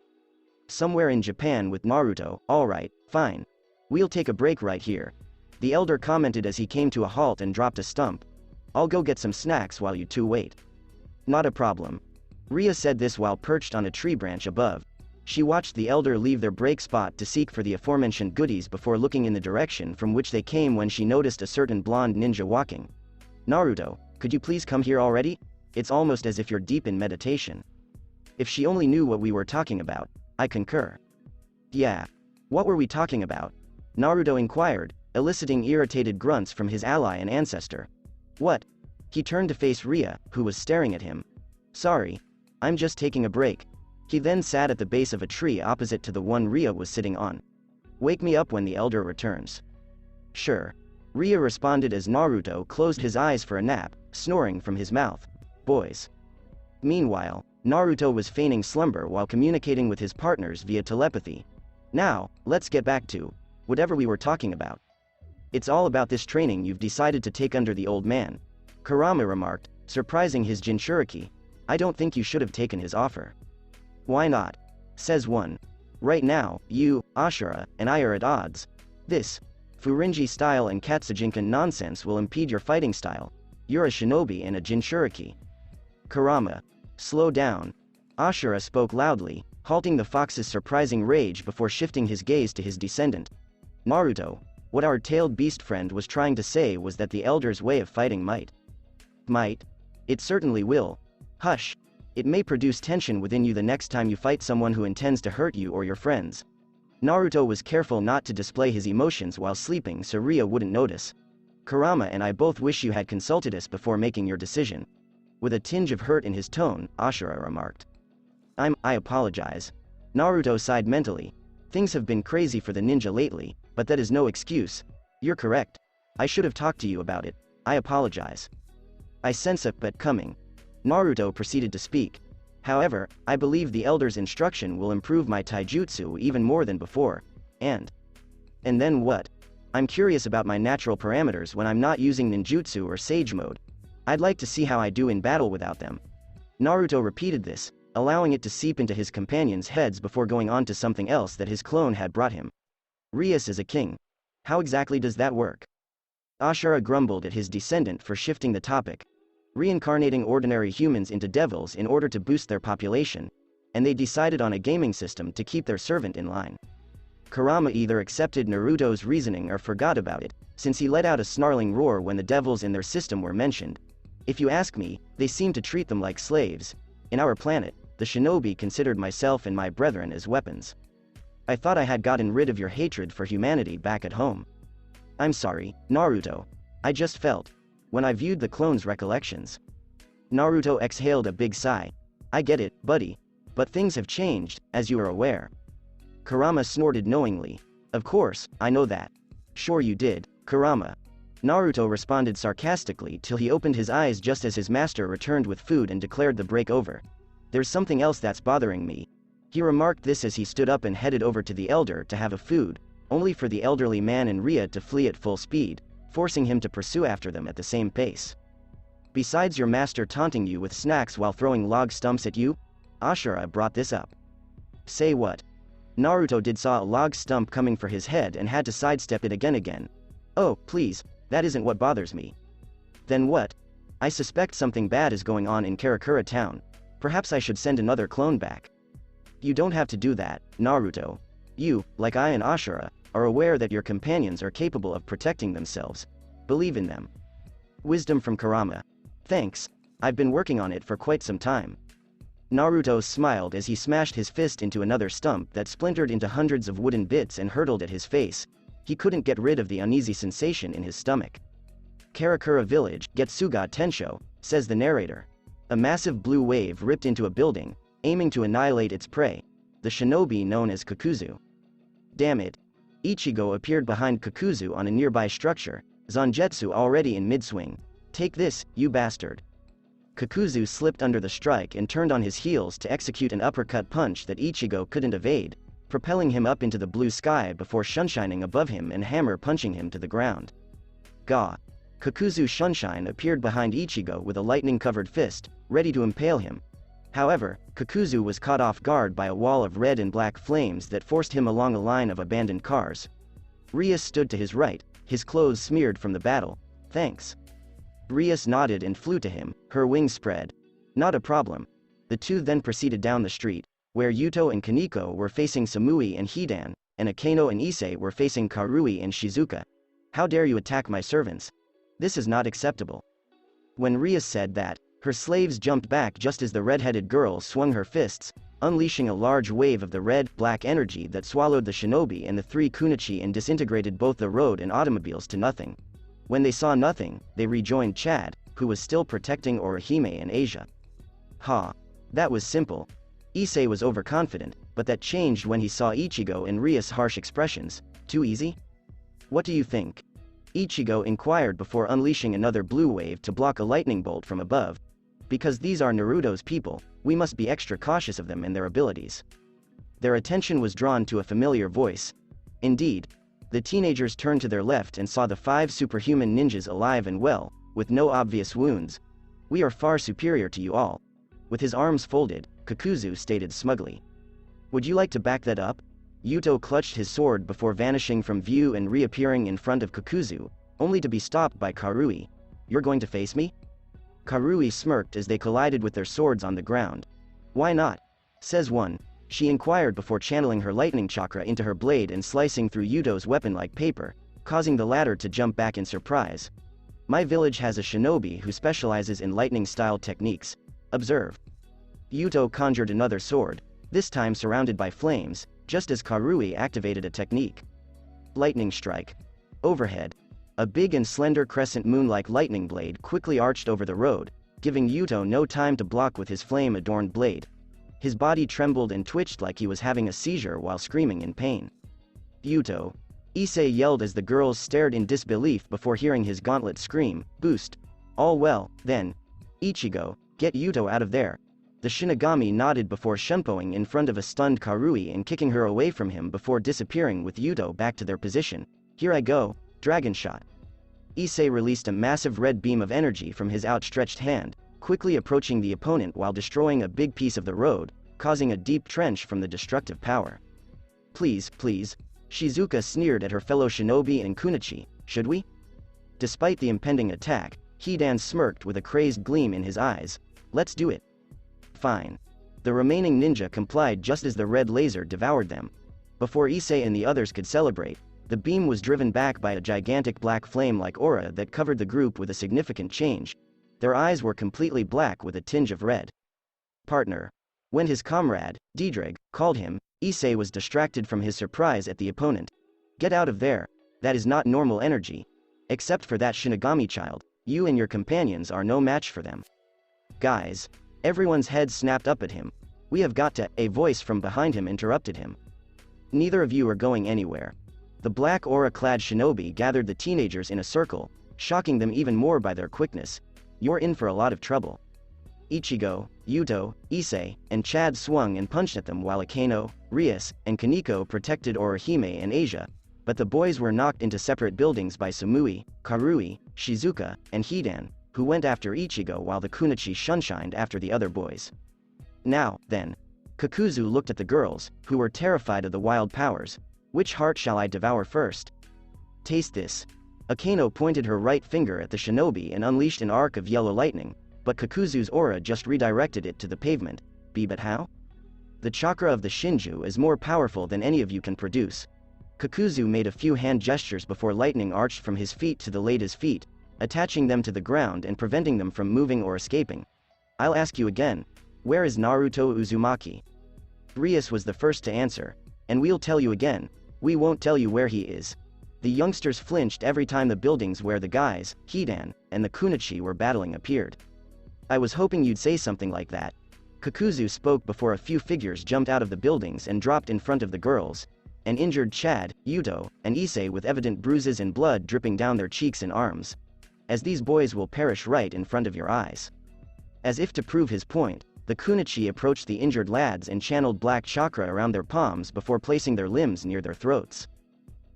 "Somewhere in Japan with Naruto, alright, fine. We'll take a break right here," the elder commented as he came to a halt and dropped a stump. "I'll go get some snacks while you two wait." "Not a problem." Ria said this while perched on a tree branch above. She watched the elder leave their break spot to seek for the aforementioned goodies before looking in the direction from which they came when she noticed a certain blonde ninja walking. "Naruto, could you please come here already? It's almost as if you're deep in meditation." If she only knew what we were talking about. I concur. "Yeah. What were we talking about?" Naruto inquired, eliciting irritated grunts from his ally and ancestor. "What?" He turned to face Ria, who was staring at him. "Sorry. I'm just taking a break." He then sat at the base of a tree opposite to the one Ria was sitting on. "Wake me up when the elder returns." "Sure." Ria responded as Naruto closed his eyes for a nap, snoring from his mouth. "Boys." Meanwhile, Naruto was feigning slumber while communicating with his partners via telepathy. "Now, let's get back to whatever we were talking about. It's all about this training you've decided to take under the old man," Kurama remarked, surprising his Jinchuriki. "I don't think you should have taken his offer." "Why not?" says one. "Right now, you, Ashura, and I are at odds. This Furinji style and Katsujinkan nonsense will impede your fighting style. You're a shinobi and a Jinchuriki." "Kurama, slow down." Ashura spoke loudly, halting the fox's surprising rage before shifting his gaze to his descendant. "Naruto, what our tailed beast friend was trying to say was that the elder's way of fighting might. It certainly will. Hush. It may produce tension within you the next time you fight someone who intends to hurt you or your friends." Naruto was careful not to display his emotions while sleeping so Ria wouldn't notice. "Kurama and I both wish you had consulted us before making your decision." With a tinge of hurt in his tone, Ashura remarked. I apologize." Naruto sighed mentally. Things have been crazy for the ninja lately, but that is no excuse. You're correct. I should have talked to you about it. I apologize. I sense a but coming. Naruto proceeded to speak. However, I believe the Elder's instruction will improve my taijutsu even more than before. And then what? I'm curious about my natural parameters when I'm not using ninjutsu or sage mode. I'd like to see how I do in battle without them. Naruto repeated this, allowing it to seep into his companions' heads before going on to something else that his clone had brought him. Rias is a king. How exactly does that work? Ashura grumbled at his descendant for shifting the topic. Reincarnating ordinary humans into devils in order to boost their population, and they decided on a gaming system to keep their servant in line. Kurama either accepted Naruto's reasoning or forgot about it, since he let out a snarling roar when the devils in their system were mentioned. If you ask me, they seem to treat them like slaves. In our planet, the shinobi considered myself and my brethren as weapons. I thought I had gotten rid of your hatred for humanity back at home. I'm sorry, Naruto. I just felt, when I viewed the clone's recollections. Naruto exhaled a big sigh. I get it, buddy. But things have changed, as you are aware. Kurama snorted knowingly. Of course, I know that. Sure you did, Kurama. Naruto responded sarcastically till he opened his eyes just as his master returned with food and declared the break over. There's something else that's bothering me. He remarked this as he stood up and headed over to the elder to have a food, only for the elderly man and Ria to flee at full speed, forcing him to pursue after them at the same pace. Besides your master taunting you with snacks while throwing log stumps at you, Ashura brought this up. Say what? Naruto saw a log stump coming for his head and had to sidestep it again. Oh, please, that isn't what bothers me. Then what? I suspect something bad is going on in Karakura Town. Perhaps I should send another clone back. You don't have to do that, Naruto. You, like I and Ashura, are aware that your companions are capable of protecting themselves. Believe in them. Wisdom from Kurama. Thanks, I've been working on it for quite some time. Naruto smiled as he smashed his fist into another stump that splintered into hundreds of wooden bits and hurtled at his face. He couldn't get rid of the uneasy sensation in his stomach. Karakura Village, Getsuga Tensho, says the narrator. A massive blue wave ripped into a building, aiming to annihilate its prey, the shinobi known as Kakuzu. Damn it. Ichigo appeared behind Kakuzu on a nearby structure, Zangetsu already in mid-swing. Take this, you bastard. Kakuzu slipped under the strike and turned on his heels to execute an uppercut punch that Ichigo couldn't evade, propelling him up into the blue sky before sunshining above him and hammer punching him to the ground. Gah. Kakuzu Sunshine appeared behind Ichigo with a lightning-covered fist, ready to impale him. However, Kakuzu was caught off guard by a wall of red and black flames that forced him along a line of abandoned cars. Rias stood to his right, his clothes smeared from the battle. Thanks. Rias nodded and flew to him, her wings spread. Not a problem. The two then proceeded down the street, where Yuto and Kaneko were facing Samui and Hidan, and Akeno and Issei were facing Karui and Shizuka. How dare you attack my servants? This is not acceptable. When Rias said that, her slaves jumped back just as the red-headed girl swung her fists, unleashing a large wave of the red-black energy that swallowed the shinobi and the three kunoichi and disintegrated both the road and automobiles to nothing. When they saw nothing, they rejoined Chad, who was still protecting Orihime and Asia. Ha. That was simple. Issei was overconfident, but that changed when he saw Ichigo and Rias' harsh expressions. Too easy? What do you think? Ichigo inquired before unleashing another blue wave to block a lightning bolt from above. Because these are Naruto's people, we must be extra cautious of them and their abilities. Their attention was drawn to a familiar voice. Indeed. The teenagers turned to their left and saw the 5 superhuman ninjas alive and well, with no obvious wounds. We are far superior to you all. With his arms folded, Kakuzu stated smugly. Would you like to back that up? Yuto clutched his sword before vanishing from view and reappearing in front of Kakuzu, only to be stopped by Karui. You're going to face me? Karui smirked as they collided with their swords on the ground. Why not? Says one. She inquired before channeling her lightning chakra into her blade and slicing through Yuto's weapon like paper, causing the latter to jump back in surprise. My village has a shinobi who specializes in lightning-style techniques. Observe. Yuto conjured another sword, this time surrounded by flames, just as Karui activated a technique. Lightning strike. Overhead. A big and slender crescent moon-like lightning blade quickly arched over the road, giving Yuto no time to block with his flame-adorned blade. His body trembled and twitched like he was having a seizure while screaming in pain. Yuto. Issei yelled as the girls stared in disbelief before hearing his gauntlet scream, "Boost! All well, then. Ichigo, get Yuto out of there." The Shinigami nodded before shunpoing in front of a stunned Karui and kicking her away from him before disappearing with Yuto back to their position. "Here I go, Dragon Shot." Issei released a massive red beam of energy from his outstretched hand, quickly approaching the opponent while destroying a big piece of the road, causing a deep trench from the destructive power. "Please, please." Shizuka sneered at her fellow shinobi and Kunichi, "Should we?" Despite the impending attack, Hidan smirked with a crazed gleam in his eyes. "Let's do it." "Fine." The remaining ninja complied just as the red laser devoured them. Before Issei and the others could celebrate, the beam was driven back by a gigantic black flame-like aura that covered the group with a significant change. Their eyes were completely black with a tinge of red. "Partner." When his comrade, Diedrich, called him, Issei was distracted from his surprise at the opponent. "Get out of there. That is not normal energy. Except for that Shinigami child, you and your companions are no match for them." "Guys." Everyone's head snapped up at him. "We have got to," a voice from behind him interrupted him. "Neither of you are going anywhere." The black aura-clad shinobi gathered the teenagers in a circle, shocking them even more by their quickness. "You're in for a lot of trouble." Ichigo, Yuto, Issei, and Chad swung and punched at them while Akeno, Rias, and Kaneko protected Orihime and Asia, but the boys were knocked into separate buildings by Sumui, Karui, Shizuka, and Hidan, who went after Ichigo while the Kunichi shunshined after the other boys. "Now, then." Kakuzu looked at the girls, who were terrified of the wild powers. "Which heart shall I devour first?" "Taste this." Akeno pointed her right finger at the shinobi and unleashed an arc of yellow lightning, but Kakuzu's aura just redirected it to the pavement. "But how?" "The chakra of the Shinju is more powerful than any of you can produce." Kakuzu made a few hand gestures before lightning arched from his feet to the lady's feet, attaching them to the ground and preventing them from moving or escaping. "I'll ask you again. Where is Naruto Uzumaki?" Rias was the first to answer. "And we'll tell you again. We won't tell you where he is." The youngsters flinched every time the buildings where the guys, Hidan, and the Kunichi were battling appeared. "I was hoping you'd say something like that." Kakuzu spoke before a few figures jumped out of the buildings and dropped in front of the girls. An injured Chad, Yuto, and Issei with evident bruises and blood dripping down their cheeks and arms. "As these boys will perish right in front of your eyes." As if to prove his point, the Kunichi approached the injured lads and channeled black chakra around their palms before placing their limbs near their throats.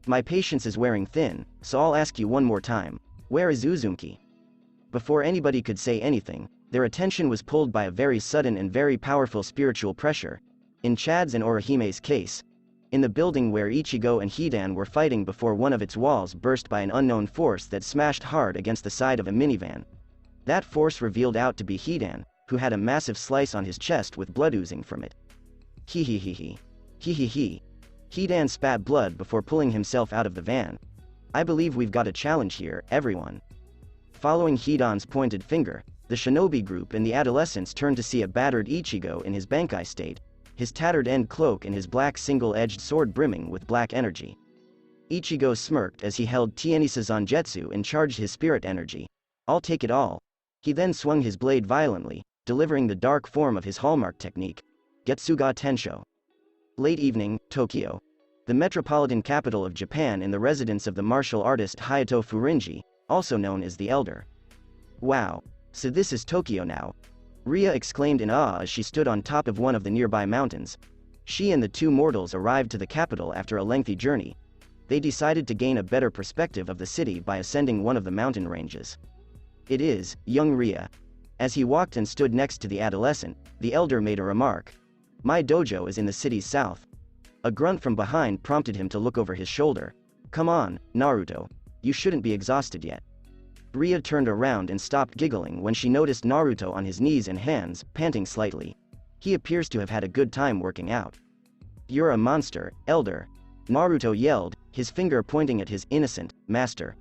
"My patience is wearing thin, so I'll ask you one more time. Where is Uzumaki?" Before anybody could say anything, their attention was pulled by a very sudden and very powerful spiritual pressure. In Chad's and Orihime's case, in the building where Ichigo and Hidan were fighting before one of its walls burst by an unknown force that smashed hard against the side of a minivan. That force revealed out to be Hidan, who had a massive slice on his chest with blood oozing from it. "Hee hee hee hee. Hee hee hee." Hidan spat blood before pulling himself out of the van. "I believe we've got a challenge here, everyone." Following Hidan's pointed finger, the shinobi group and the adolescents turned to see a battered Ichigo in his Bankai state, his tattered end cloak and his black single-edged sword brimming with black energy. Ichigo smirked as he held Tienisa Zanjetsu and charged his spirit energy. "I'll take it all." He then swung his blade violently, delivering the dark form of his hallmark technique, Getsuga Tensho. Late evening, Tokyo. The metropolitan capital of Japan and the residence of the martial artist Hayato Furinji, also known as the Elder. "Wow. So this is Tokyo now." Ria exclaimed in awe as she stood on top of one of the nearby mountains. She and the two mortals arrived to the capital after a lengthy journey. They decided to gain a better perspective of the city by ascending one of the mountain ranges. "It is, young Ria." As he walked and stood next to the adolescent, the elder made a remark. "My dojo is in the city's south." A grunt from behind prompted him to look over his shoulder. "Come on, Naruto. You shouldn't be exhausted yet." Ria turned around and stopped giggling when she noticed Naruto on his knees and hands, panting slightly. He appears to have had a good time working out. "You're a monster, Elder," Naruto yelled, his finger pointing at his innocent master.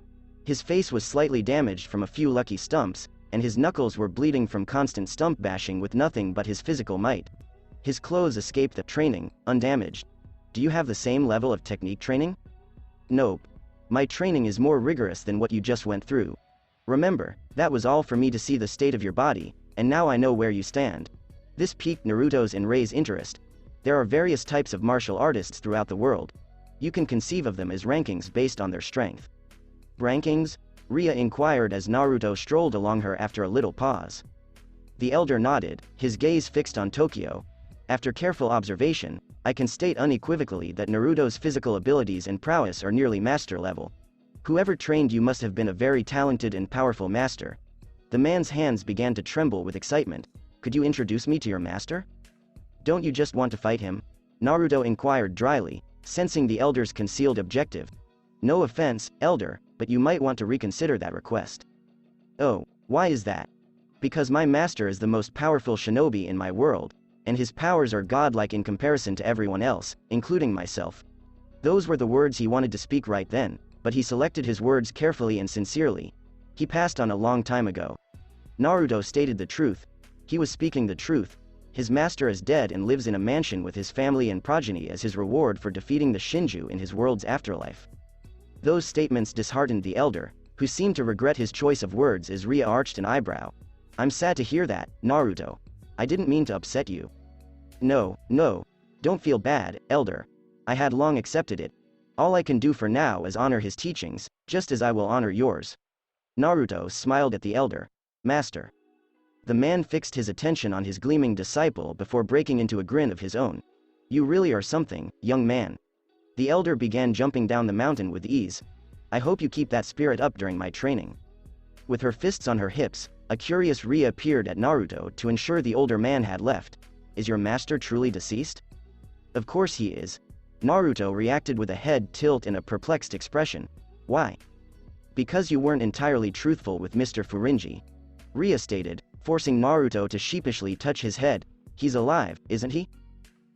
His face was slightly damaged from a few lucky stumps, and his knuckles were bleeding from constant stump bashing with nothing but his physical might. His clothes escaped the training, undamaged. "Do you have the same level of technique training?" "Nope. My training is more rigorous than what you just went through. Remember, that was all for me to see the state of your body, and now I know where you stand." This piqued Naruto's and Rei's interest. There are various types of martial artists throughout the world. You can conceive of them as rankings based on their strength. Rankings? Ria inquired as Naruto strolled along her after a little pause. The elder nodded, his gaze fixed on Tokyo. After careful observation, I can state unequivocally that Naruto's physical abilities and prowess are nearly master level. Whoever trained you must have been a very talented and powerful master. The man's hands began to tremble with excitement. Could you introduce me to your master? Don't you just want to fight him? Naruto inquired dryly, sensing the elder's concealed objective. No offense, elder, but you might want to reconsider that request. Oh, why is that? Because my master is the most powerful shinobi in my world, and his powers are godlike in comparison to everyone else, including myself. Those were the words he wanted to speak right then, but he selected his words carefully and sincerely. He passed on a long time ago. Naruto stated the truth. He was speaking the truth. His master is dead and lives in a mansion with his family and progeny as his reward for defeating the Shinju in his world's afterlife. Those statements disheartened the elder, who seemed to regret his choice of words as Ria arched an eyebrow. I'm sad to hear that, Naruto. I didn't mean to upset you. No, don't feel bad, elder. I had long accepted it. All I can do for now is honor his teachings, just as I will honor yours. Naruto smiled at the elder. Master. The man fixed his attention on his gleaming disciple before breaking into a grin of his own. You really are something, young man. The elder began jumping down the mountain with ease. I hope you keep that spirit up during my training. With her fists on her hips, a curious Ria peered at Naruto to ensure the older man had left. Is your master truly deceased? Of course he is. Naruto reacted with a head tilt and a perplexed expression. Why? Because you weren't entirely truthful with Mr. Furinji. Ria stated, forcing Naruto to sheepishly touch his head. He's alive, isn't he?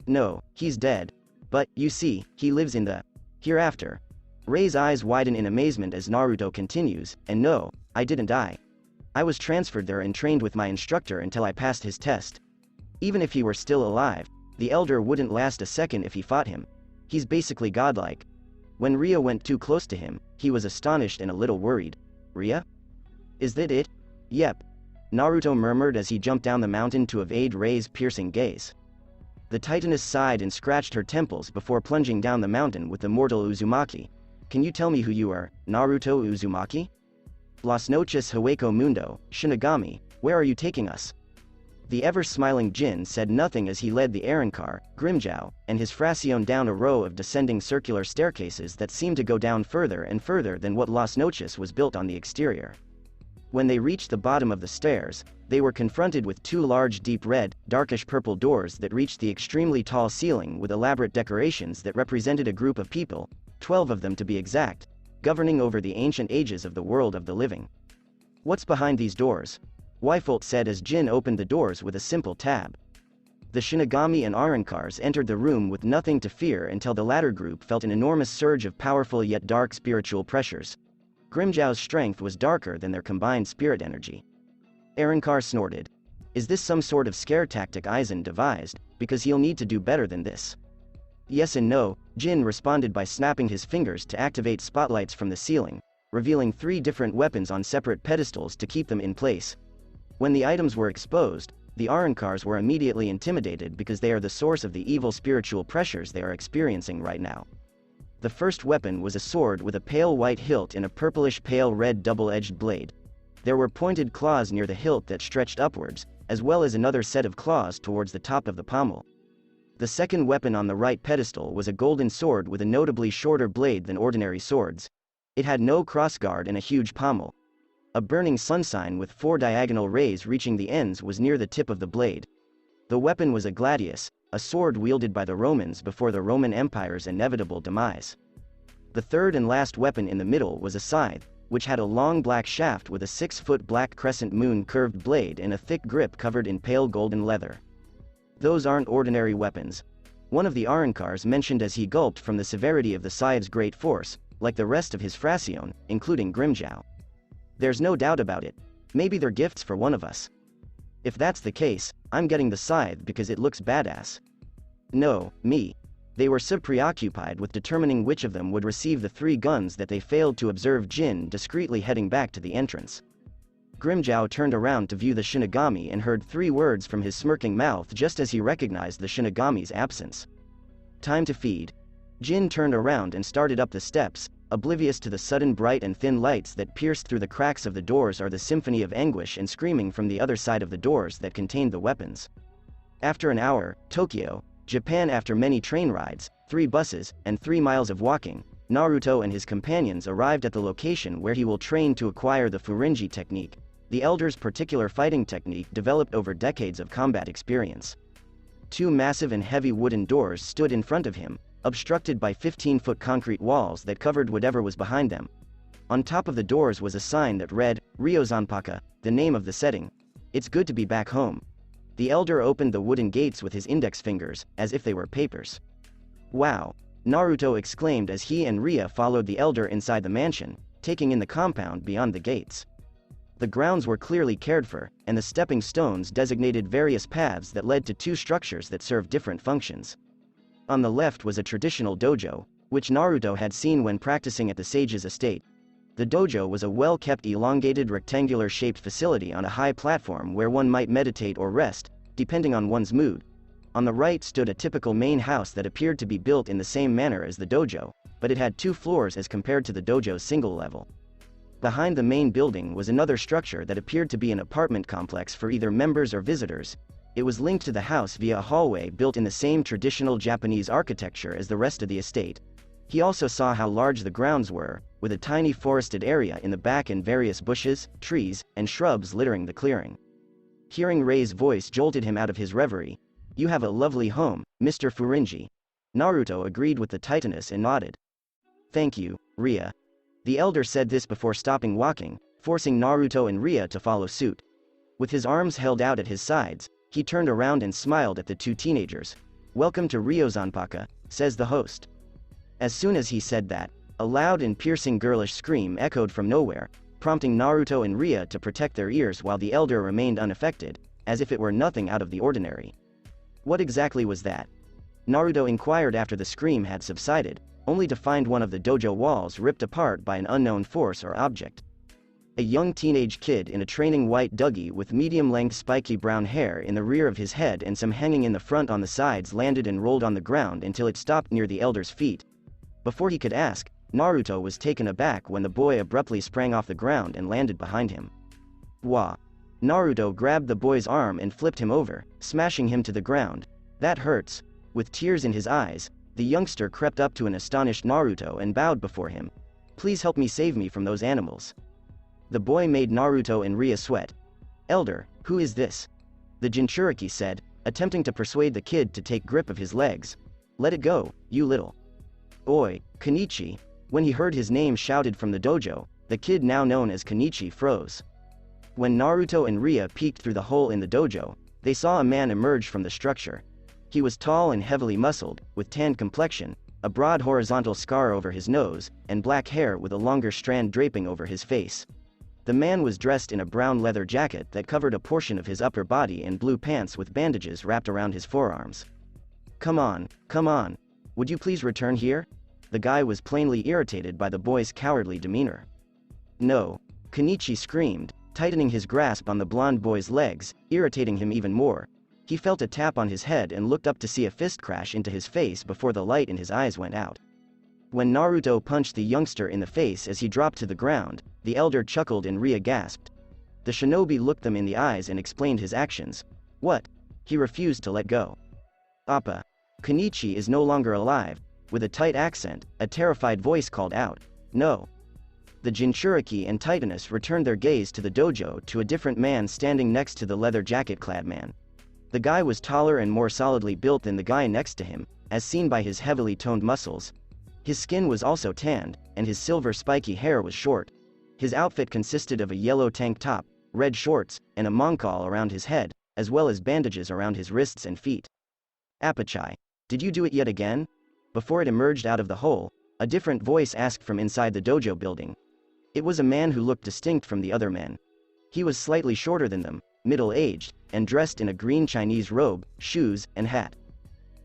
No, he's dead. But, you see, he lives in the hereafter. Rei's eyes widen in amazement as Naruto continues, and no, I didn't die. I was transferred there and trained with my instructor until I passed his test. Even if he were still alive, the elder wouldn't last a second if he fought him. He's basically godlike. When Ria went too close to him, he was astonished and a little worried. Ria? Is that it? Yep. Naruto murmured as he jumped down the mountain to evade Rei's piercing gaze. The titaness sighed and scratched her temples before plunging down the mountain with the mortal Uzumaki. Can you tell me who you are, Naruto Uzumaki? Las noches Hueco Mundo, Shinigami, where are you taking us? The ever-smiling Jin said nothing as he led the Arrancar, Grimmjow, and his Fraccion down a row of descending circular staircases that seemed to go down further and further than what Las Noches was built on the exterior. When they reached the bottom of the stairs, they were confronted with two large deep red, darkish purple doors that reached the extremely tall ceiling with elaborate decorations that represented a group of people, 12 of them to be exact, governing over the ancient ages of the world of the living. What's behind these doors? Weifolt said as Jin opened the doors with a simple tab. The Shinigami and Arrancars entered the room with nothing to fear until the latter group felt an enormous surge of powerful yet dark spiritual pressures. Grimmjow's strength was darker than their combined spirit energy. Arrancar snorted. Is this some sort of scare tactic Aizen devised, because he'll need to do better than this? Yes and no, Jin responded by snapping his fingers to activate spotlights from the ceiling, revealing 3 different weapons on separate pedestals to keep them in place. When the items were exposed, the Arrancars were immediately intimidated because they are the source of the evil spiritual pressures they are experiencing right now. The first weapon was a sword with a pale white hilt and a purplish pale red double-edged blade. There were pointed claws near the hilt that stretched upwards, as well as another set of claws towards the top of the pommel. The second weapon on the right pedestal was a golden sword with a notably shorter blade than ordinary swords. It had no crossguard and a huge pommel. A burning sun sign with 4 diagonal rays reaching the ends was near the tip of the blade. The weapon was a gladius, a sword wielded by the Romans before the Roman Empire's inevitable demise. The third and last weapon in the middle was a scythe, which had a long black shaft with a 6-foot black crescent moon curved blade and a thick grip covered in pale golden leather. Those aren't ordinary weapons. One of the Arrancars mentioned as he gulped from the severity of the scythe's great force, like the rest of his Fraccion, including Grimmjow. There's no doubt about it. Maybe they're gifts for one of us. If that's the case, I'm getting the scythe because it looks badass. No, me. They were so preoccupied with determining which of them would receive the 3 guns that they failed to observe Jin discreetly heading back to the entrance. Grimmjow turned around to view the Shinigami and heard 3 words from his smirking mouth just as he recognized the Shinigami's absence. Time to feed. Jin turned around and started up the steps, oblivious to the sudden bright and thin lights that pierced through the cracks of the doors or the symphony of anguish and screaming from the other side of the doors that contained the weapons. After an hour, Tokyo, Japan. After many train rides, 3 buses, and 3 miles of walking, Naruto and his companions arrived at the location where he will train to acquire the Furinji technique, the elder's particular fighting technique developed over decades of combat experience. 2 massive and heavy wooden doors stood in front of him, obstructed by 15-foot concrete walls that covered whatever was behind them. On top of the doors was a sign that read, Ryozanpaka, the name of the setting. It's good to be back home. The elder opened the wooden gates with his index fingers, as if they were papers. Wow! Naruto exclaimed as he and Ria followed the elder inside the mansion, taking in the compound beyond the gates. The grounds were clearly cared for, and the stepping stones designated various paths that led to 2 structures that served different functions. On the left was a traditional dojo, which Naruto had seen when practicing at the sage's estate. The dojo was a well-kept elongated rectangular-shaped facility on a high platform where one might meditate or rest, depending on one's mood. On the right stood a typical main house that appeared to be built in the same manner as the dojo, but it had 2 floors as compared to the dojo's single level. Behind the main building was another structure that appeared to be an apartment complex for either members or visitors. It was linked to the house via a hallway built in the same traditional Japanese architecture as the rest of the estate. He also saw how large the grounds were, with a tiny forested area in the back and various bushes, trees, and shrubs littering the clearing. Hearing Rei's voice jolted him out of his reverie. "You have a lovely home, Mr. Furinji." Naruto agreed with the Titaness and nodded. "Thank you, Ria." The elder said this before stopping walking, forcing Naruto and Ria to follow suit. With his arms held out at his sides, he turned around and smiled at the 2 teenagers. "Welcome to Ryozanpaka," says the host. As soon as he said that, a loud and piercing girlish scream echoed from nowhere, prompting Naruto and Ria to protect their ears while the elder remained unaffected, as if it were nothing out of the ordinary. What exactly was that? Naruto inquired after the scream had subsided, only to find one of the dojo walls ripped apart by an unknown force or object. A young teenage kid in a training white doughy with medium-length spiky brown hair in the rear of his head and some hanging in the front on the sides landed and rolled on the ground until it stopped near the elder's feet. Before he could ask, Naruto was taken aback when the boy abruptly sprang off the ground and landed behind him. Wah! Naruto grabbed the boy's arm and flipped him over, smashing him to the ground. "That hurts." With tears in his eyes, the youngster crept up to an astonished Naruto and bowed before him. "Please help me, save me from those animals." The boy made Naruto and Ria sweat. "Elder, who is this?" The Jinchuriki said, attempting to persuade the kid to take grip of his legs. "Let it go, you little." "Oi, Kenichi." When he heard his name shouted from the dojo, the kid now known as Kenichi froze. When Naruto and Ria peeked through the hole in the dojo, they saw a man emerge from the structure. He was tall and heavily muscled, with tanned complexion, a broad horizontal scar over his nose, and black hair with a longer strand draping over his face. The man was dressed in a brown leather jacket that covered a portion of his upper body and blue pants with bandages wrapped around his forearms. Come on, would you please return here?" The guy was plainly irritated by the boy's cowardly demeanor. "No," Kenichi screamed, tightening his grasp on the blonde boy's legs, irritating him even more. He felt a tap on his head and looked up to see a fist crash into his face before the light in his eyes went out. When Naruto punched the youngster in the face as he dropped to the ground, the elder chuckled and Ria gasped. The shinobi looked them in the eyes and explained his actions. "What?" He refused to let go. "Appa. Kenichi is no longer alive." With a tight accent, a terrified voice called out, "No." The Jinchuriki and Titaness returned their gaze to the dojo to a different man standing next to the leather jacket-clad man. The guy was taller and more solidly built than the guy next to him, as seen by his heavily toned muscles. His skin was also tanned, and his silver spiky hair was short. His outfit consisted of a yellow tank top, red shorts, and a monkal around his head, as well as bandages around his wrists and feet. "Apachai, did you do it yet again?" Before it emerged out of the hole, a different voice asked from inside the dojo building. It was a man who looked distinct from the other men. He was slightly shorter than them, middle-aged, and dressed in a green Chinese robe, shoes, and hat.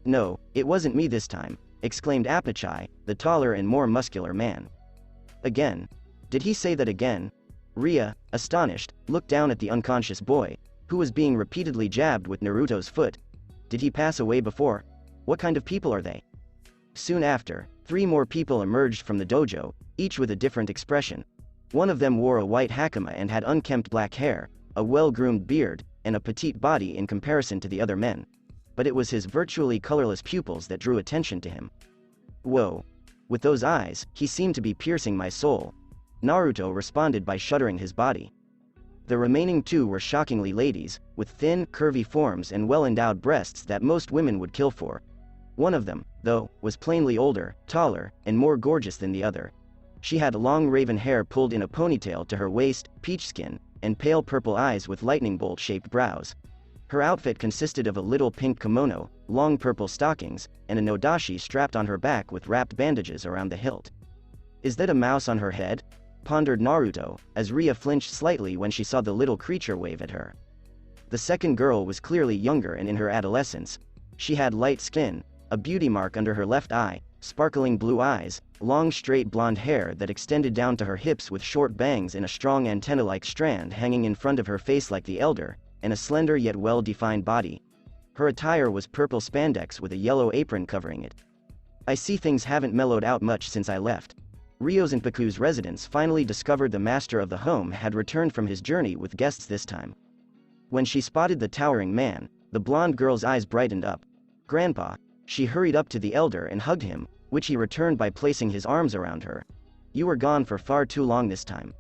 "No, it wasn't me this time," exclaimed Apachai, the taller and more muscular man. "Again? Did he say that again?" Ria, astonished, looked down at the unconscious boy, who was being repeatedly jabbed with Naruto's foot. "Did he pass away before? What kind of people are they?" Soon after, 3 more people emerged from the dojo, each with a different expression. One of them wore a white hakama and had unkempt black hair, a well-groomed beard, and a petite body in comparison to the other men. But it was his virtually colorless pupils that drew attention to him. Whoa. With those eyes, he seemed to be piercing my soul. Naruto responded by shuddering his body. The remaining 2 were shockingly ladies, with thin, curvy forms and well-endowed breasts that most women would kill for. One of them, though, was plainly older, taller, and more gorgeous than the other. She had long raven hair pulled in a ponytail to her waist, peach skin, and pale purple eyes with lightning bolt-shaped brows. Her outfit consisted of a little pink kimono, long purple stockings, and a nodashi strapped on her back with wrapped bandages around the hilt. "Is that a mouse on her head?" pondered Naruto, as Ria flinched slightly when she saw the little creature wave at her. The second girl was clearly younger and in her adolescence. She had light skin, a beauty mark under her left eye, sparkling blue eyes, long straight blonde hair that extended down to her hips with short bangs and a strong antenna-like strand hanging in front of her face like the elder, and a slender yet well-defined body. Her attire was purple spandex with a yellow apron covering it. "I see things haven't mellowed out much since I left." Ryozanpaku's residents finally discovered the master of the home had returned from his journey with guests this time. When she spotted the towering man, the blonde girl's eyes brightened up. "Grandpa." She hurried up to the elder and hugged him, which he returned by placing his arms around her. "You were gone for far too long this time."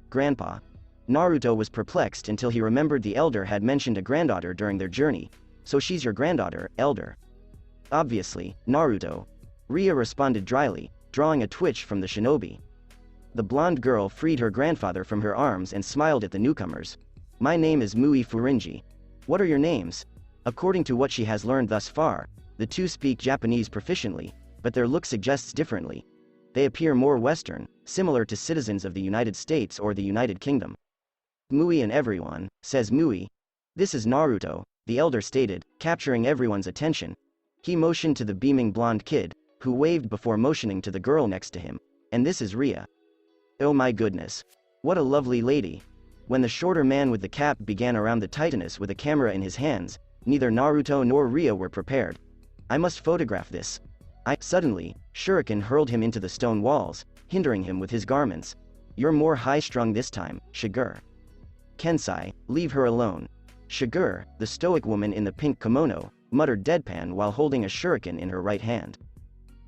"Grandpa." Naruto was perplexed until he remembered the elder had mentioned a granddaughter during their journey. "So she's your granddaughter, elder?" "Obviously, Naruto." Ria responded dryly, drawing a twitch from the shinobi. The blonde girl freed her grandfather from her arms and smiled at the newcomers. "My name is Mui Furinji. What are your names?" According to what she has learned thus far, the 2 speak Japanese proficiently, but their look suggests differently. They appear more Western, similar to citizens of the United States or the United Kingdom. "Mui and everyone," says Mui. "This is Naruto," the elder stated, capturing everyone's attention. He motioned to the beaming blonde kid, who waved before motioning to the girl next to him. "And this is Ria." "Oh my goodness. What a lovely lady." When the shorter man with the cap began around the Titanus with a camera in his hands, neither Naruto nor Ria were prepared. "I must photograph this." Suddenly, Shuriken hurled him into the stone walls, hindering him with his garments. "You're more high-strung this time, Shigur." "Kensai, leave her alone." Shigur, the stoic woman in the pink kimono, muttered deadpan while holding a shuriken in her right hand.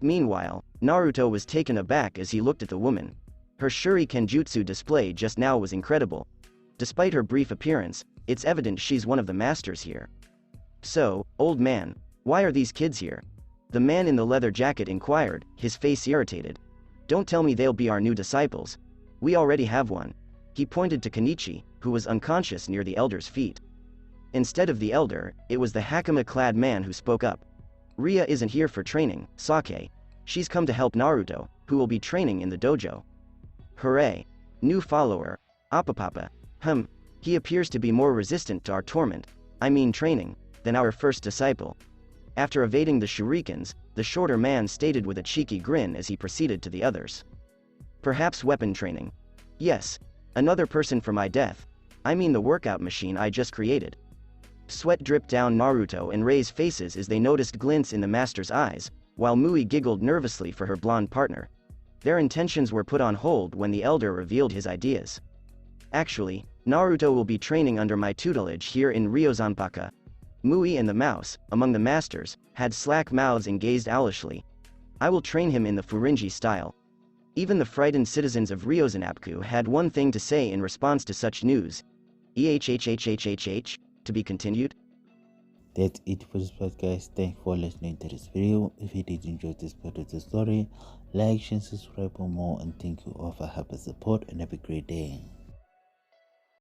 Meanwhile, Naruto was taken aback as he looked at the woman. Her shuriken jutsu display just now was incredible. Despite her brief appearance, it's evident she's one of the masters here. "So, old man, why are these kids here?" The man in the leather jacket inquired, his face irritated. "Don't tell me they'll be our new disciples. We already have one." He pointed to Kenichi, who was unconscious near the elder's feet. Instead of the elder, it was the hakama-clad man who spoke up. "Ria isn't here for training, Sake. She's come to help Naruto, who will be training in the dojo." "Hooray. New follower. Appapapa. He appears to be more resistant to our torment, training, than our first disciple." After evading the shurikens, the shorter man stated with a cheeky grin as he proceeded to the others. "Perhaps weapon training. Yes. Another person for my death. The workout machine I just created." Sweat dripped down Naruto and Rei's faces as they noticed glints in the master's eyes, while Mui giggled nervously for her blonde partner. Their intentions were put on hold when the elder revealed his ideas. "Actually, Naruto will be training under my tutelage here in Ryozanpaka." Mui and the mouse, among the masters, had slack mouths and gazed owlishly. "I will train him in the Furinji style." Even the frightened citizens of Ryozanpaka had one thing to say in response to such news. EHHHHHH, to be continued. That's it for this podcast. Thank you for listening to this video. If you did enjoy this part of the story, like, share, subscribe for more, and thank you all for helping support and have a great day.